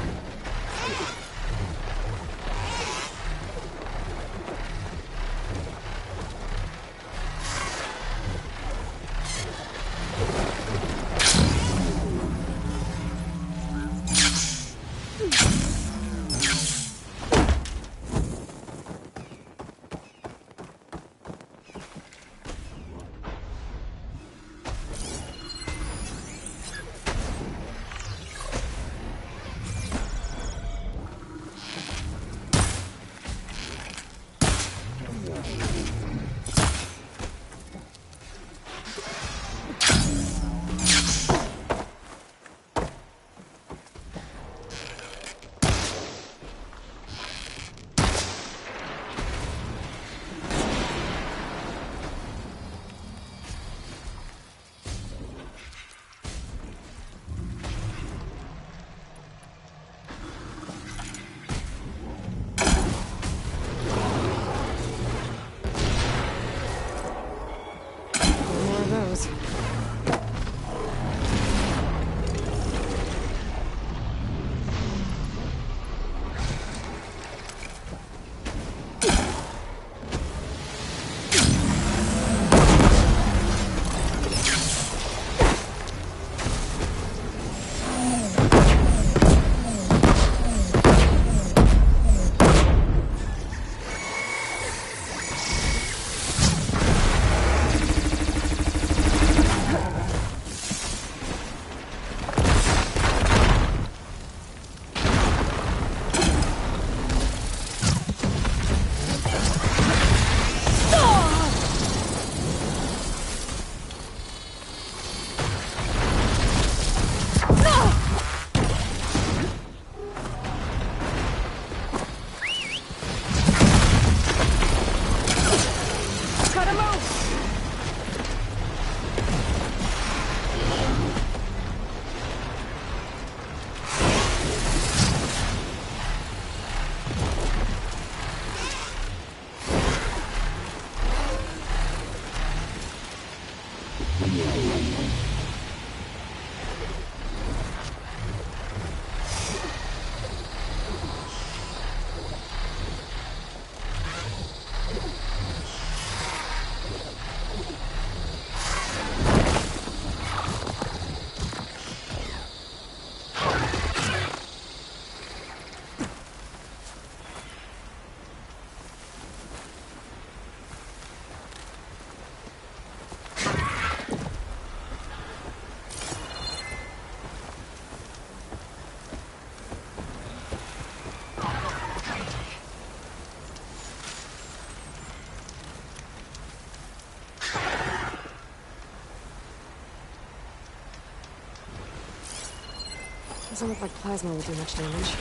Doesn't look like plasma will do much damage.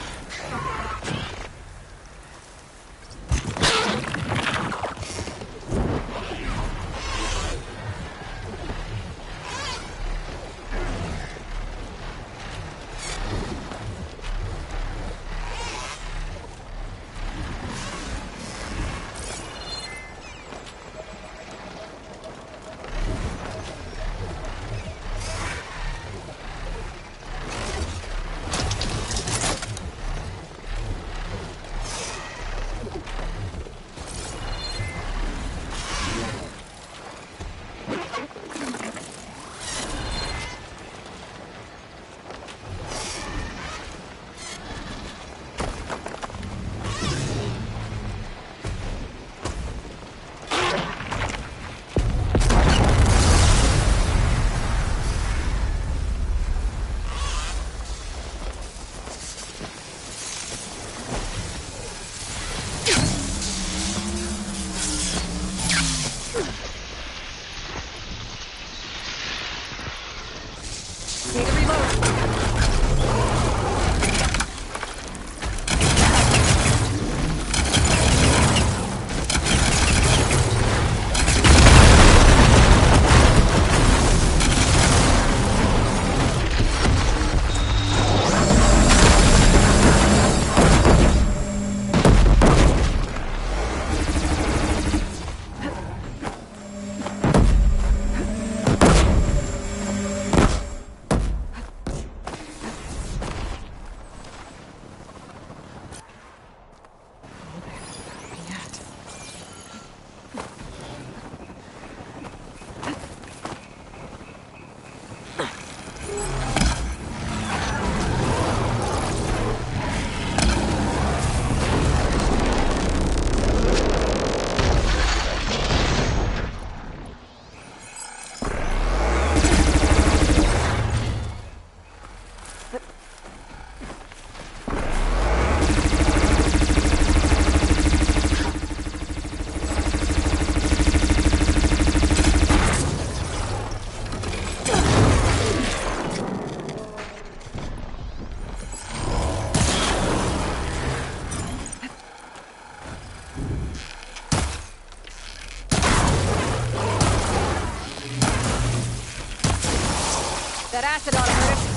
That acid ought to hurt it.